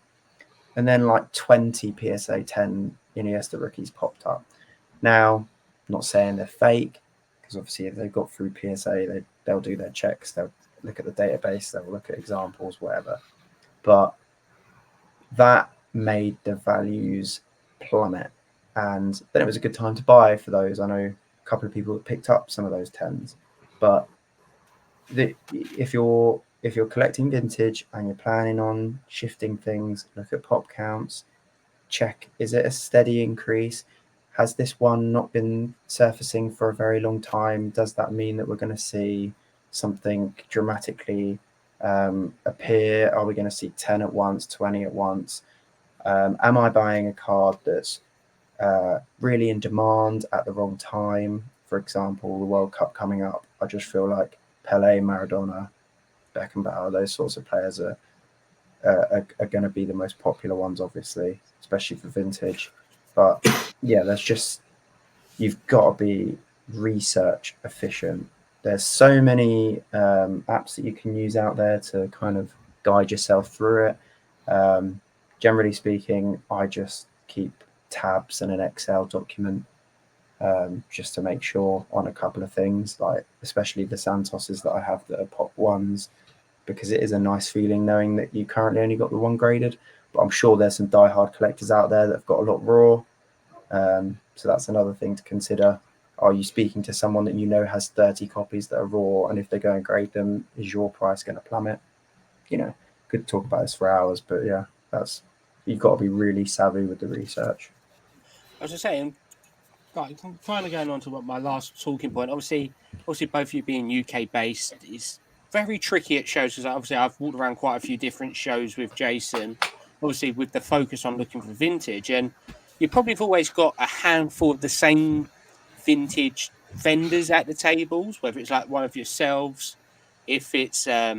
Speaker 3: and then like 20 PSA 10 Iniesta rookies popped up. Now, I'm not saying they're fake, because obviously if they've got through PSA, they'll do their checks, they'll look at the database, they'll look at examples, whatever. But that made the values plummet, and then it was a good time to buy for those. I know a couple of people that picked up some of those 10s, but if you're collecting vintage and you're planning on shifting things, look at pop counts, check, is it a steady increase? Has this one not been surfacing for a very long time? Does that mean that we're going to see something dramatically appear? Are we going to see 10 at once, 20 at once? Am I buying a card that's really in demand at the wrong time? For example, the World Cup coming up, I just feel like Pele, Maradona, Beckenbauer, those sorts of players are going to be the most popular ones, obviously, especially for vintage. But yeah, you've got to be research efficient. There's so many apps that you can use out there to kind of guide yourself through it. Generally speaking, I just keep tabs in an Excel document just to make sure on a couple of things, like especially the Santoses that I have that are pop ones, because it is a nice feeling knowing that you currently only got the one graded. But I'm sure there's some diehard collectors out there that have got a lot raw. So that's another thing to consider. Are you speaking to someone that you know has 30 copies that are raw, and if they go and grade them, is your price going to plummet? You know, could talk about this for hours, but yeah, you've got to be really savvy with the research.
Speaker 1: I was just saying, like, kind of going on to what my last talking point. Obviously, both of you being UK based is very tricky at shows, because obviously I've walked around quite a few different shows with Jason. Obviously, with the focus on looking for vintage, and you probably have always got a handful of the same vintage vendors at the tables, whether it's like one of yourselves, if it's I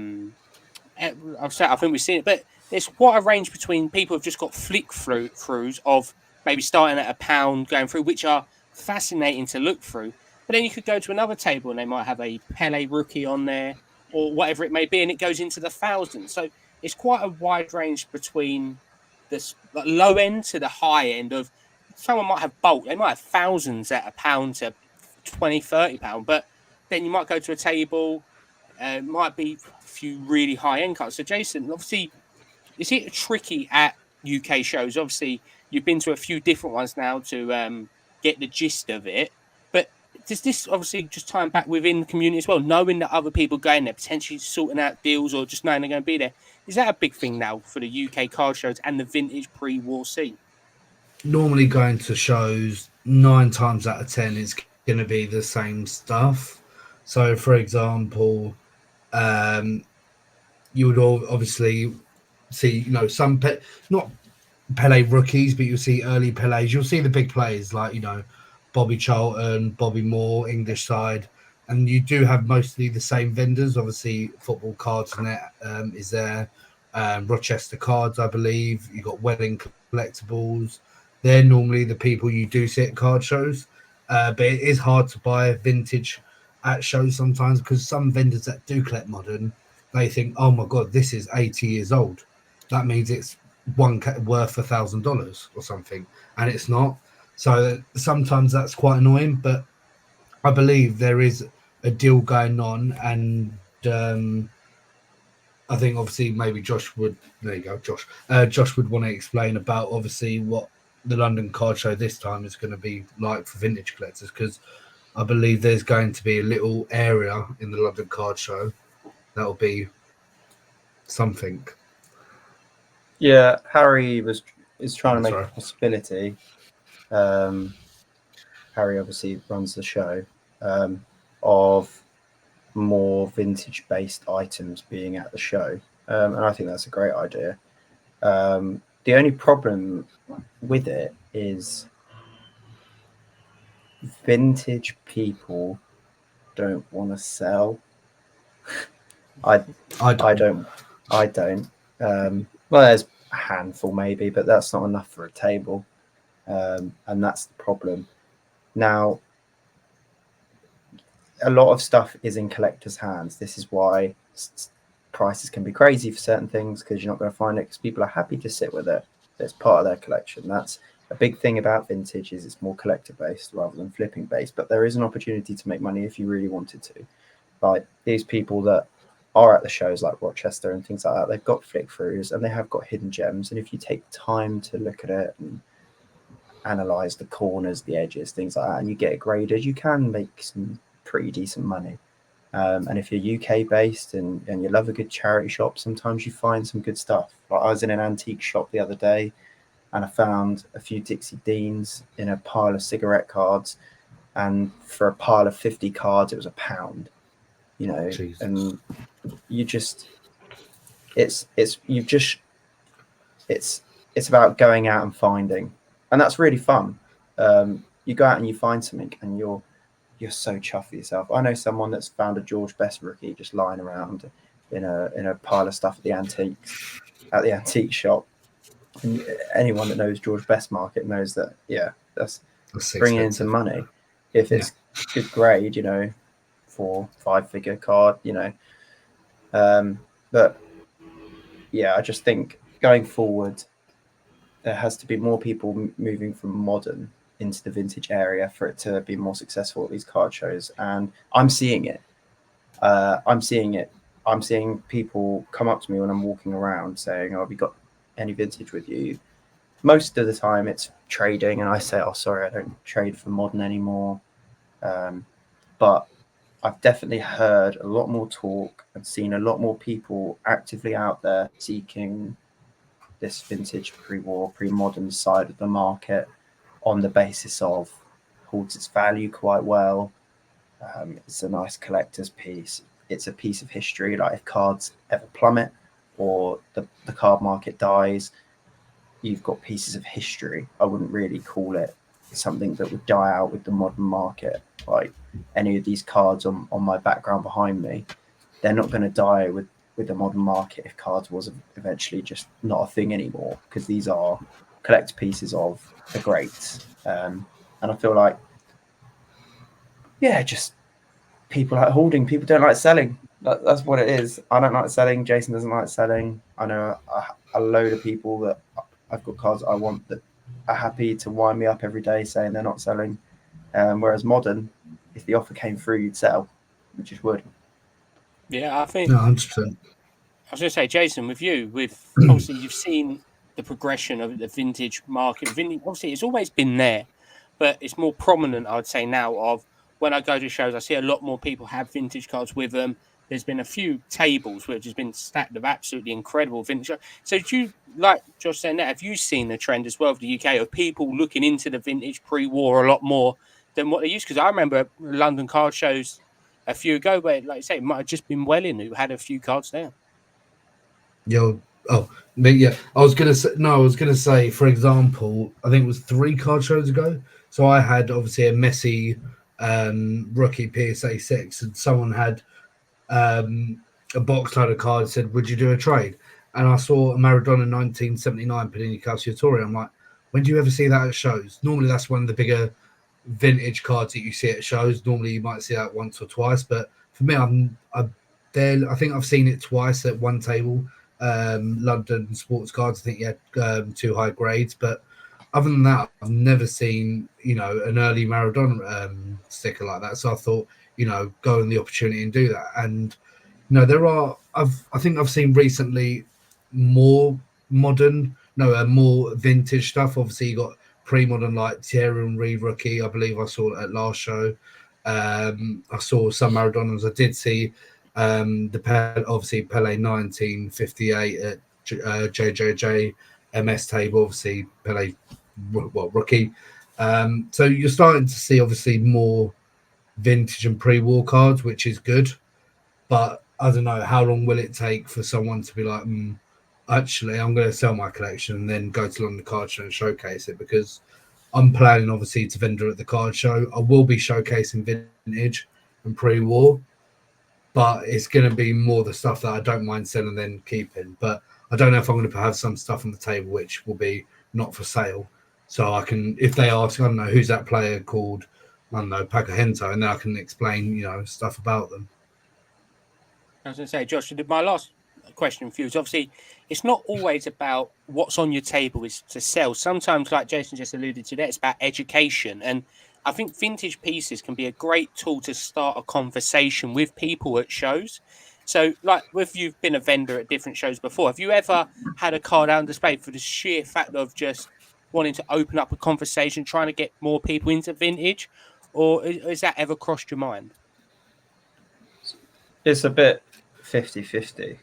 Speaker 1: think we've seen it, but there's quite a range between people who've just got flick throughs of maybe starting at £1 going through, which are fascinating to look through. But then you could go to another table and they might have a Pele rookie on there or whatever it may be, and it goes into the thousands. So it's quite a wide range between this low end to the high end of someone might have bulk, they might have thousands at £1 to 20, £30, but then you might go to a table, might be a few really high end cards. So, Jason, obviously, is it tricky at UK shows? Obviously, you've been to a few different ones now to get the gist of it. But does this obviously just time back within the community as well, knowing that other people going there, potentially sorting out deals or just knowing they're going to be there? Is that a big thing now for the UK card shows and the vintage pre-war scene?
Speaker 2: Normally, going to shows 9 times out of 10 is going to be the same stuff. So, for example, um, you would all obviously see, some not Pele rookies, but you'll see early Pele's. You'll see the big players like, Bobby Charlton, Bobby Moore, English side. And you do have mostly the same vendors. Obviously, Football Cards Net is there. Rochester Cards, I believe. You've got Wedding Collectibles. They're normally the people you do see at card shows. But it is hard to buy vintage at shows sometimes because some vendors that do collect modern, they think, oh my God, this is 80 years old. That means it's worth $1,000 or something, and it's not. So sometimes that's quite annoying, but I believe there is a deal going on, and I think obviously maybe Josh would. There you go, Josh. Josh would want to explain about obviously what the London Card Show this time is going to be like for vintage collectors, because I believe there's going to be a little area in the London Card Show that will be something.
Speaker 3: Yeah, Harry is trying to make
Speaker 2: Sorry.
Speaker 3: a possibility. Harry obviously runs the show, of more vintage-based items being at the show, and I think that's a great idea. The only problem with it is vintage people don't want to sell. I don't. Well, there's a handful maybe, but that's not enough for a table, and that's the problem. Now, a lot of stuff is in collectors' hands. This is why prices can be crazy for certain things, because you're not going to find it, because people are happy to sit with it. It's part of their collection. That's a big thing about vintage, is it's more collector based rather than flipping based. But there is an opportunity to make money if you really wanted to. Like these people that are at the shows like Rochester and things like that, they've got flick throughs and they have got hidden gems. And if you take time to look at it and analyze the corners, the edges, things like that, and you get it graded, you can make some pretty decent money. And if you're UK based and you love a good charity shop, sometimes you find some good stuff. Like I was in an antique shop the other day and I found a few Dixie Deans in a pile of cigarette cards, and for a pile of 50 cards it was £1,
Speaker 2: Jesus.
Speaker 3: And you just it's about going out and finding, and that's really fun. You go out and you find something and you're so chuffed with yourself. I know someone that's found a George Best rookie just lying around in a pile of stuff at the antique shop. And anyone that knows George Best Market knows that, that's bringing in some money. If it's good grade, 4-5 figure card, but yeah, I just think going forward, there has to be more people moving from modern into the vintage area for it to be more successful at these card shows. And I'm seeing it. I'm seeing people come up to me when I'm walking around saying, "Oh, have you got any vintage with you?" Most of the time it's trading, and I say, "Oh, sorry, I don't trade for modern anymore." But I've definitely heard a lot more talk and seen a lot more people actively out there seeking this vintage pre-war, pre-modern side of the market on the basis of holds its value quite well. It's a nice collector's piece. It's a piece of history. Like if cards ever plummet or the card market dies, you've got pieces of history. I wouldn't really call it something that would die out with the modern market. Like any of these cards on my background behind me, they're not going to die with the modern market if cards was eventually just not a thing anymore, because these are collector pieces of the greats. And I feel like, just people like holding, people don't like selling. That's what it is. I don't like selling. Jason doesn't like selling. I know a load of people that I've got cards I want that are happy to wind me up every day saying they're not selling. Whereas modern, if the offer came through, you'd sell, which is would.
Speaker 1: Yeah, I think.
Speaker 2: No, 100%.
Speaker 1: I was going to say, Jason, with you, obviously you've seen the progression of the vintage market. Vintage, obviously, it's always been there, but it's more prominent, I would say, now of when I go to shows, I see a lot more people have vintage cards with them. There's been a few tables which has been stacked of absolutely incredible vintage. So, do you, like Josh saying that, have you seen the trend as well of the UK of people looking into the vintage pre-war a lot more than what they used? Because I remember London card shows a few ago where, like I say, it might have just been Welling who had a few cards there.
Speaker 2: Yeah. I was gonna say, for example, I think it was 3 card shows ago. So I had obviously a Messi rookie PSA 6, and someone had a box load of cards, said, "Would you do a trade?" And I saw a Maradona 1979 Panini Calciatore. I'm like, when do you ever see that at shows? Normally, that's one of the bigger vintage cards that you see at shows. Normally, you might see that once or twice, but for me, I think I've seen it twice at one table. London sports cards. I think you had 2 high grades, but other than that, I've never seen an early Maradona sticker like that. So I thought, go on the opportunity and do that. And I think I've seen recently more more vintage stuff. Obviously, you got pre-modern like Thierry Henry rookie. I believe I saw it at last show. I saw some Maradonas. I did see obviously Pele 1958 at JJ MS table. Obviously Pele, rookie. So you're starting to see obviously more vintage and pre-war cards, which is good. But I don't know how long will it take for someone to be like, actually, I'm going to sell my collection and then go to London Card Show and showcase it, because I'm planning obviously to vendor at the card show. I will be showcasing vintage and pre-war, but it's going to be more the stuff that I don't mind selling and then keeping. But I don't know if I'm going to have some stuff on the table which will be not for sale. So I can, if they ask, I don't know, who's that player called, I don't know, Pacahento, and then I can explain, stuff about them.
Speaker 1: I was going to say, Josh, my last question for you is obviously it's not always about what's on your table is to sell. Sometimes, like Jason just alluded to, that it's about education. And I think vintage pieces can be a great tool to start a conversation with people at shows. So, like, if you've been a vendor at different shows before, have you ever had a card out on display for the sheer fact of just wanting to open up a conversation, trying to get more people into vintage? Or is that ever crossed your mind?
Speaker 3: It's a bit 50-50.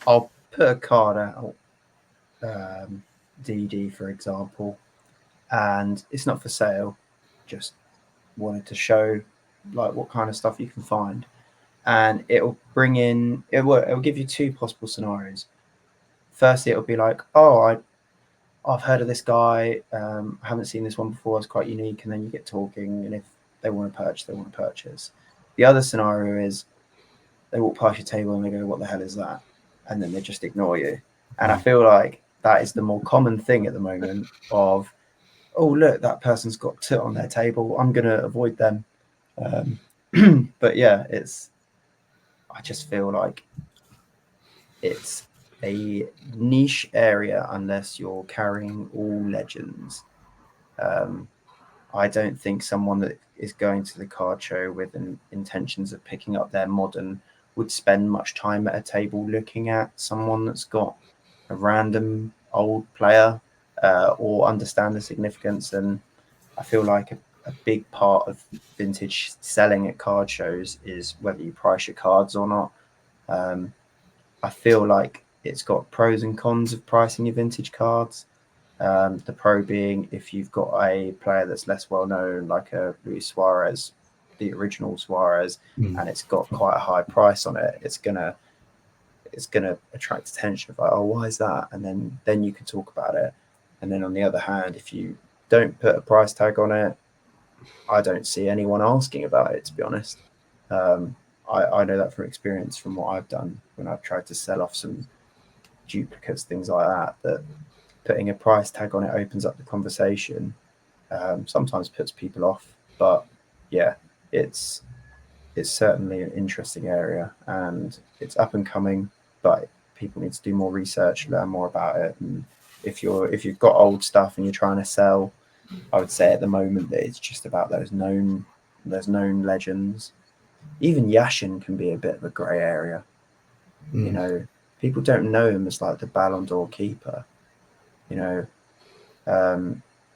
Speaker 3: I'll put a card out, DD for example, and it's not for sale. Just wanted to show like what kind of stuff you can find, and it'll give you 2 possible scenarios. Firstly, it'll be like, oh, I've heard of this guy. I haven't seen this one before. It's quite unique, and then you get talking, and if they want to purchase, they want to purchase. The other scenario is they walk past your table and they go, "What the hell is that?" And then they just ignore you. And I feel like that is the more common thing at the moment of, "Oh, look, that person's got tit on their table. I'm going to avoid them." But yeah, I just feel like it's a niche area unless you're carrying all legends. I don't think someone that is going to the card show with intentions of picking up their modern would spend much time at a table looking at someone that's got a random old player or understand the significance. And I feel like a big part of vintage selling at card shows is whether you price your cards or not. I feel like it's got pros and cons of pricing your vintage cards. The pro being if you've got a player that's less well known, like a Luis Suarez, the original Suarez, and it's got quite a high price on it, it's gonna attract attention of like, oh, why is that? And then you can talk about it. And then on the other hand, if you don't put a price tag on it, I don't see anyone asking about it, to be honest. I know that from experience from what I've done when I've tried to sell off some duplicates, things like that putting a price tag on it opens up the conversation. Sometimes puts people off, but yeah, it's certainly an interesting area and it's up and coming, but people need to do more research, learn more about it. And if you've got old stuff and you're trying to sell, I would say at the moment that it's just about those known legends. Even Yashin can be a bit of a grey area. People don't know him as like the Ballon d'Or keeper.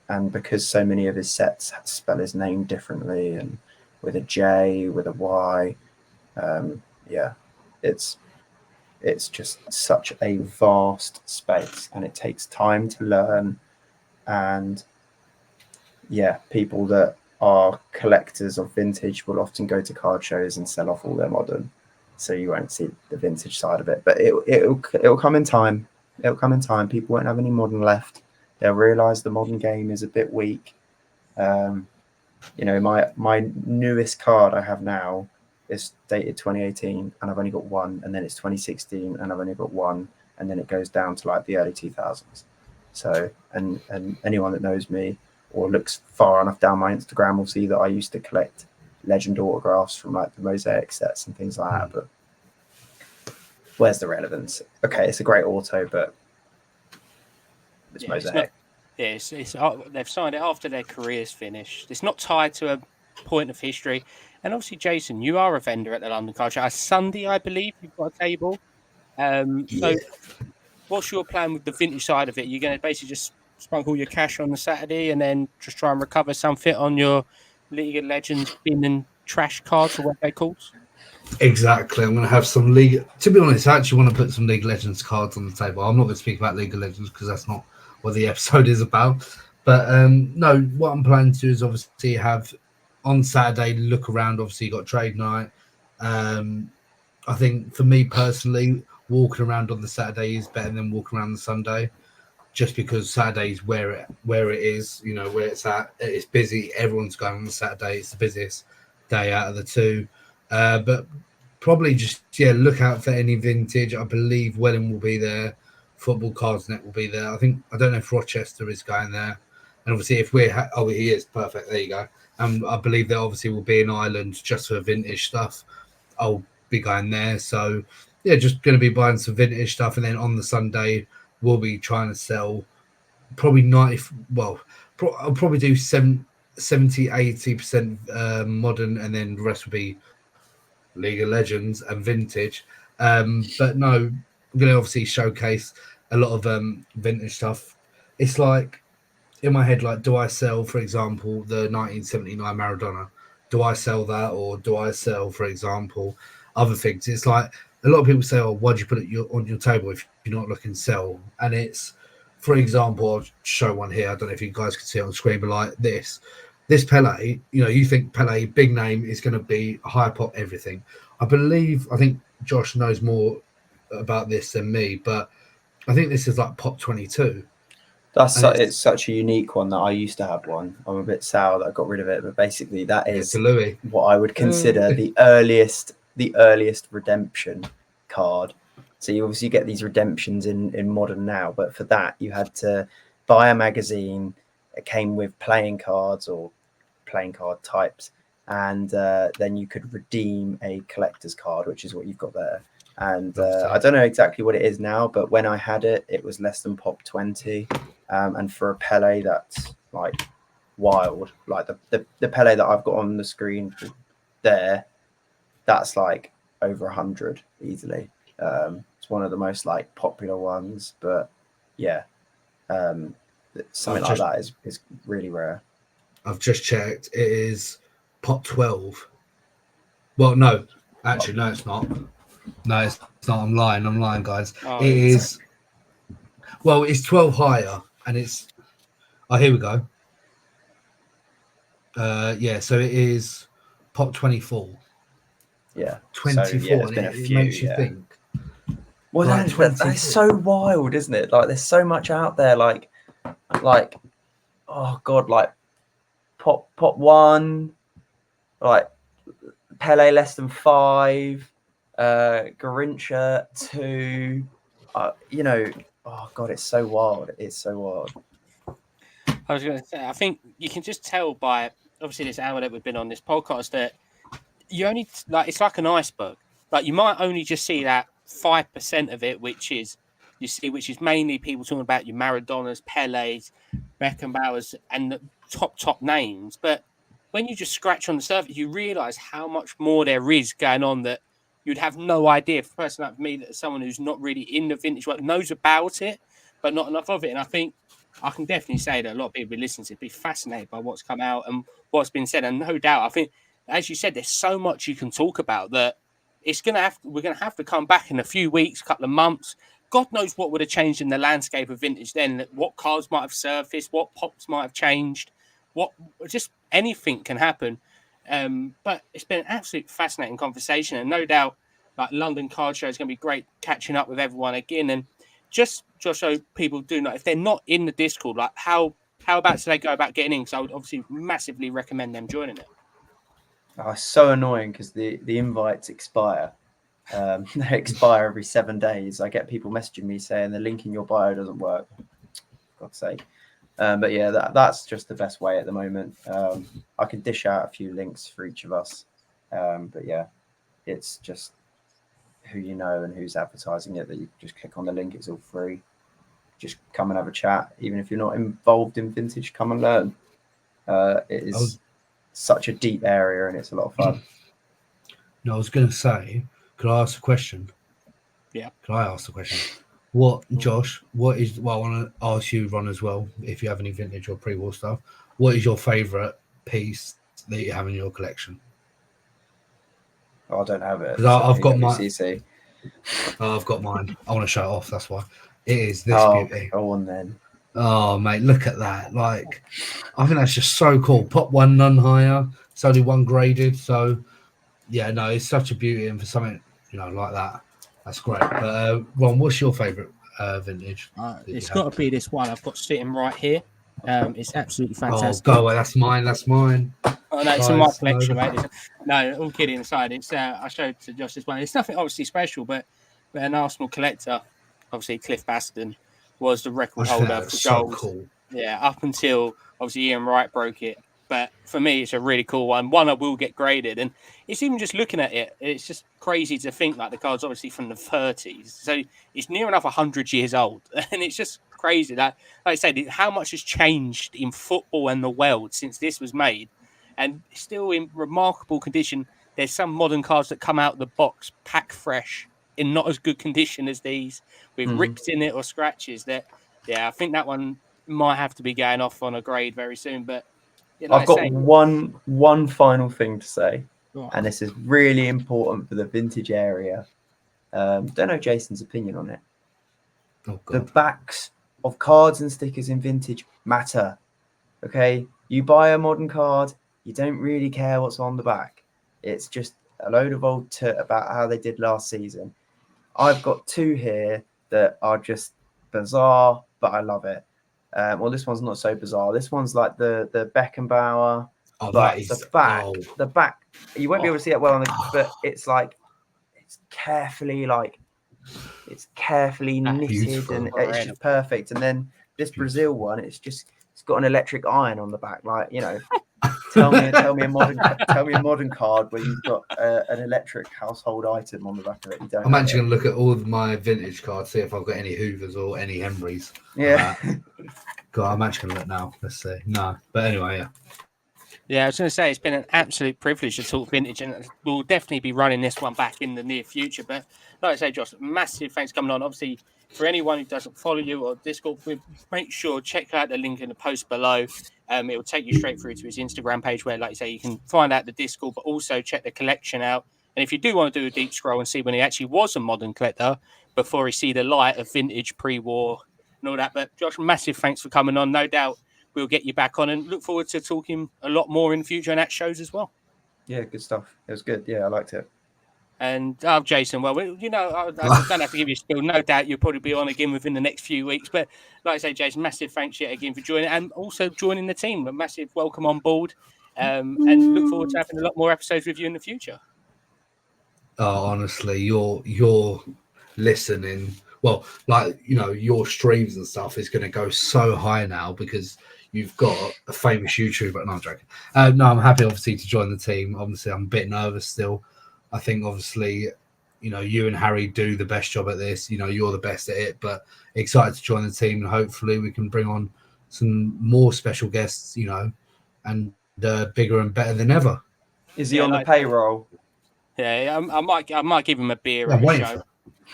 Speaker 3: and because so many of his sets spell his name differently and with a J, with a Y, yeah, it's just such a vast space, and it takes time to learn. And yeah, people that are collectors of vintage will often go to card shows and sell off all their modern, so you won't see the vintage side of it. But it'll come in time. It'll come in time. People won't have any modern left. They'll realize the modern game is a bit weak. You know, my newest card I have now is dated 2018, and I've only got one, and then it's 2016, and I've only got one, and then it goes down to like the early 2000s. So, and anyone that knows me or looks far enough down my Instagram will see that I used to collect legend autographs from like the Mosaic sets and things like that. But where's the relevance? Okay, it's a great auto, but it's Mosaic.
Speaker 1: It's they've signed it after their career's finished. It's not tied to a point of history. And obviously, Jason, you are a vendor at the London Card Show. Sunday, I believe, you've got a table. So what's your plan with the vintage side of it? You're going to basically just spunk all your cash on the Saturday and then just try and recover something on your League of Legends bin and trash cards, or what they call?
Speaker 2: Exactly. I'm going to have some League. To be honest, I actually want to put some League of Legends cards on the table. I'm not going to speak about League of Legends because that's not what the episode is about. But no, what I'm planning to do is obviously have on Saturday look around. Obviously, you got trade night. I think for me personally, walking around on the Saturday is better than walking around the Sunday, just because Saturday is where it is. You know where it's at. It's busy. Everyone's going on the Saturday. It's the busiest day out of the two. But probably just look out for any vintage. I believe Welling will be there. Football Cards Net will be there. I don't know if Rochester is going there, and obviously if we're he is perfect. There you go. And I believe there obviously will be an island just for vintage stuff. I'll be going there. So yeah, just going to be buying some vintage stuff, and then on the Sunday we'll be trying to sell probably 90. Well, I'll probably do 70-80% modern, and then the rest will be League of Legends and vintage. But no, I'm going to obviously showcase a lot of vintage stuff. It's like in my head, like, do I sell, for example, the 1979 Maradona? Do I sell that, or do I sell, for example, other things? It's like a lot of people say, "Oh, why'd you put it on your table if you're not looking to sell?" And it's, for example, I'll show one here. I don't know if you guys can see it on screen, but like this Pele, you think Pele, big name, is going to be high pop everything. I think Josh knows more about this than me, but I think this is like pop 22.
Speaker 3: It's such a unique one that I used to have one. I'm a bit sour that I got rid of it, but basically that is what I would consider the earliest redemption card. So you obviously get these redemptions in modern now, but for that you had to buy a magazine. It came with playing cards or playing card types, and then you could redeem a collector's card, which is what you've got there. And I don't know exactly what it is now, but when I had it, it was less than pop 20. And for a Pele, that's like wild. Like the Pele that I've got on the screen there, that's like over 100 easily. It's one of the most like popular ones, but yeah, something like that is really rare.
Speaker 2: I've just checked. It is pop 12. Well, no, actually, no, it's not. No, it's not. I'm lying, guys. It is. Well, it's 12 higher, and it's. Oh, here we go. Yeah, so it is pop 24.
Speaker 3: Yeah,
Speaker 2: 24.
Speaker 3: So, it's been a few.
Speaker 2: It makes you think.
Speaker 3: Well, that's so wild, isn't it? Like, there's so much out there. Like, oh god, like pop 1, like Pele less than 5, Garincha 2. Oh god, it's so wild. It's so wild.
Speaker 1: I was going to say, I think you can just tell by obviously this hour that we've been on this podcast that you only it's like an iceberg. Like you might only just see that 5% of it, which is mainly people talking about your Maradonas, Pele's, Beckenbauers, and the top names. But when you just scratch on the surface, you realise how much more there is going on that you'd have no idea. For a person like me, that someone who's not really in the vintage world knows about it, but not enough of it. And I think I can definitely say that a lot of people listening to it be fascinated by what's come out and what's been said. And no doubt, I think, as you said, there's so much you can talk about that we're gonna have to come back in a few weeks, couple of months. God knows what would have changed in the landscape of vintage then. What cards might have surfaced, what pops might have changed, what just anything can happen. But it's been an absolute fascinating conversation, and no doubt, like London Card Show is going to be great catching up with everyone again. And just so people do know, if they're not in the Discord, like how about do they go about getting in? Because I would obviously massively recommend them joining it.
Speaker 3: Oh, it's so annoying because the invites expire. They expire every 7 days. I get people messaging me saying the link in your bio doesn't work. For God's sake. But yeah, that's just the best way at the moment. I can dish out a few links for each of us. But yeah, it's just who you know and who's advertising it that you just click on the link. It's all free. Just come and have a chat. Even if you're not involved in vintage, come and learn. It is such a deep area and it's a lot of fun.
Speaker 2: No, I was going to say, could I ask a question?
Speaker 1: Yeah.
Speaker 2: Could I ask the question? What, Josh, what is, well, I want to ask you, Ron, as well, if you have any vintage or pre-war stuff, what is your favourite piece that you have in your collection?
Speaker 3: Oh, I don't have it.
Speaker 2: I've got
Speaker 3: JW7.
Speaker 2: I've got mine. I want to show it off, that's why. It is this beauty.
Speaker 3: Go on then.
Speaker 2: Oh, mate, look at that. Like, I think that's just so cool. Pop one, none higher. It's only one graded. So, yeah, no, it's such a beauty. And for something, like that, that's great. But, Ron, what's your favourite vintage?
Speaker 1: It's got to be this one I've got sitting right here. It's absolutely fantastic.
Speaker 2: Oh, go away. That's mine. That's mine.
Speaker 1: Oh, no, it's in my collection, mate. No, all kidding aside, it's I showed to Josh this one. It's nothing obviously special, but an Arsenal collector, obviously Cliff Baston, was the record holder for goals.
Speaker 2: Cool.
Speaker 1: Yeah, up until obviously Ian Wright broke it. But for me, it's a really cool one. One I will get graded, and it's even just looking at it, it's just crazy to think like the card's obviously from the 30s, so it's near enough 100 years old, and it's just crazy that, like I said, how much has changed in football and the world since this was made, and still in remarkable condition. There's some modern cards that come out of the box pack fresh in not as good condition as these, with rips in it or scratches. That, yeah, I think that one might have to be going off on a grade very soon, but. Yeah, like
Speaker 3: I've got one final thing to say, and this is really important for the vintage area. Don't know Jason's opinion on it.
Speaker 2: Oh, God.
Speaker 3: The backs of cards and stickers in vintage matter. Okay, you buy a modern card, you don't really care what's on the back. It's just a load of old tut about how they did last season. I've got two here that are just bizarre, but I love it. Well, this one's not so bizarre. This one's like the Beckenbauer.
Speaker 2: Oh,
Speaker 3: but
Speaker 2: that is,
Speaker 3: the back, you won't be able to see that well on the, but it's like it's carefully knitted
Speaker 2: beautiful.
Speaker 3: and it's just perfect. And then this Brazil one, it's got an electric iron on the back. Like, tell me a modern card where you've got an electric household item on the back of it.
Speaker 2: I'm actually going to look at all of my vintage cards, see if I've got any Hoovers or any Henrys.
Speaker 3: Yeah.
Speaker 2: God, I'm actually going to look now. Let's see. No, but anyway, yeah.
Speaker 1: Yeah, I was going to say it's been an absolute privilege to talk vintage, and we'll definitely be running this one back in the near future. But like I say, Josh, massive thanks for coming on. Obviously, for anyone who doesn't follow you or Discord, make sure check out the link in the post below. It will take you straight through to his Instagram page where, like you say, you can find out the Discord, but also check the collection out. And if you do want to do a deep scroll and see when he actually was a modern collector before he see the light of vintage pre-war and all that. But Josh, massive thanks for coming on. No doubt we'll get you back on and look forward to talking a lot more in the future and at shows as well.
Speaker 3: Yeah, good stuff. It was good. Yeah, I liked it.
Speaker 1: And Jason, well, I don't have to give you a spiel. No doubt you'll probably be on again within the next few weeks. But like I say, Jason, massive thanks yet again for joining and also joining the team. A massive welcome on board. And look forward to having a lot more episodes with you in the future.
Speaker 2: Oh, honestly, your listening, well, like, your streams and stuff is going to go so high now because you've got a famous YouTuber. No, I'm joking. No, I'm happy, obviously, to join the team. Obviously, I'm a bit nervous still. I think, obviously, you and Harry do the best job at this. You're the best at it, but excited to join the team, and hopefully we can bring on some more special guests, and bigger and better than ever.
Speaker 3: Is he on the payroll?
Speaker 1: Yeah, I might give him a beer at the show.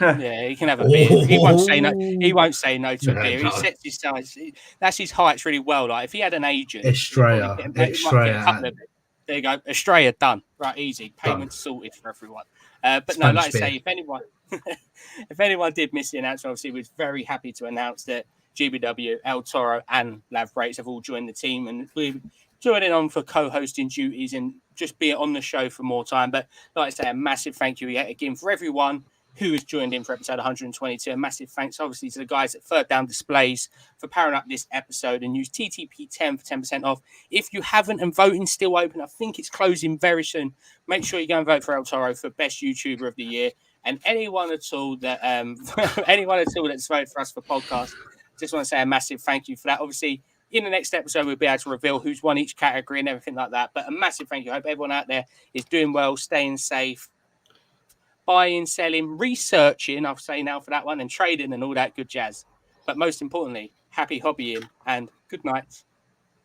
Speaker 1: Yeah, he can have a beer. He won't say no. He
Speaker 2: Oh,
Speaker 1: won't say no to a
Speaker 2: no,
Speaker 1: beer. He
Speaker 2: no.
Speaker 1: sets his size. That's his heights really well. Like if he had an agent,
Speaker 2: Estrella,
Speaker 1: he might get a couple
Speaker 2: Estrella,
Speaker 1: of. There you go, Australia done. Right, easy.
Speaker 2: done.
Speaker 1: Payment sorted for everyone. But no, like
Speaker 2: Spanish
Speaker 1: I
Speaker 2: beer.
Speaker 1: say, if anyone did miss the announcement, obviously, we're very happy to announce that GBW, ElToro, and Lav Rates have all joined the team, and we're joining on for co-hosting duties and just be on the show for more time. But like I say, a massive thank you yet again for everyone who has joined in for episode 122. A massive thanks, obviously, to the guys at Third Down Displays for powering up this episode, and use TTP10 for 10% off. If you haven't and voting still open, I think it's closing very soon. Make sure you go and vote for ElToro for best YouTuber of the year. And anyone at all that that's voted for us for podcast, just want to say a massive thank you for that. Obviously, in the next episode, we'll be able to reveal who's won each category and everything like that. But a massive thank you. I hope everyone out there is doing well, staying safe, buying, selling, researching, I'll say now for that one, and trading and all that good jazz. But most importantly, happy hobbying and good night.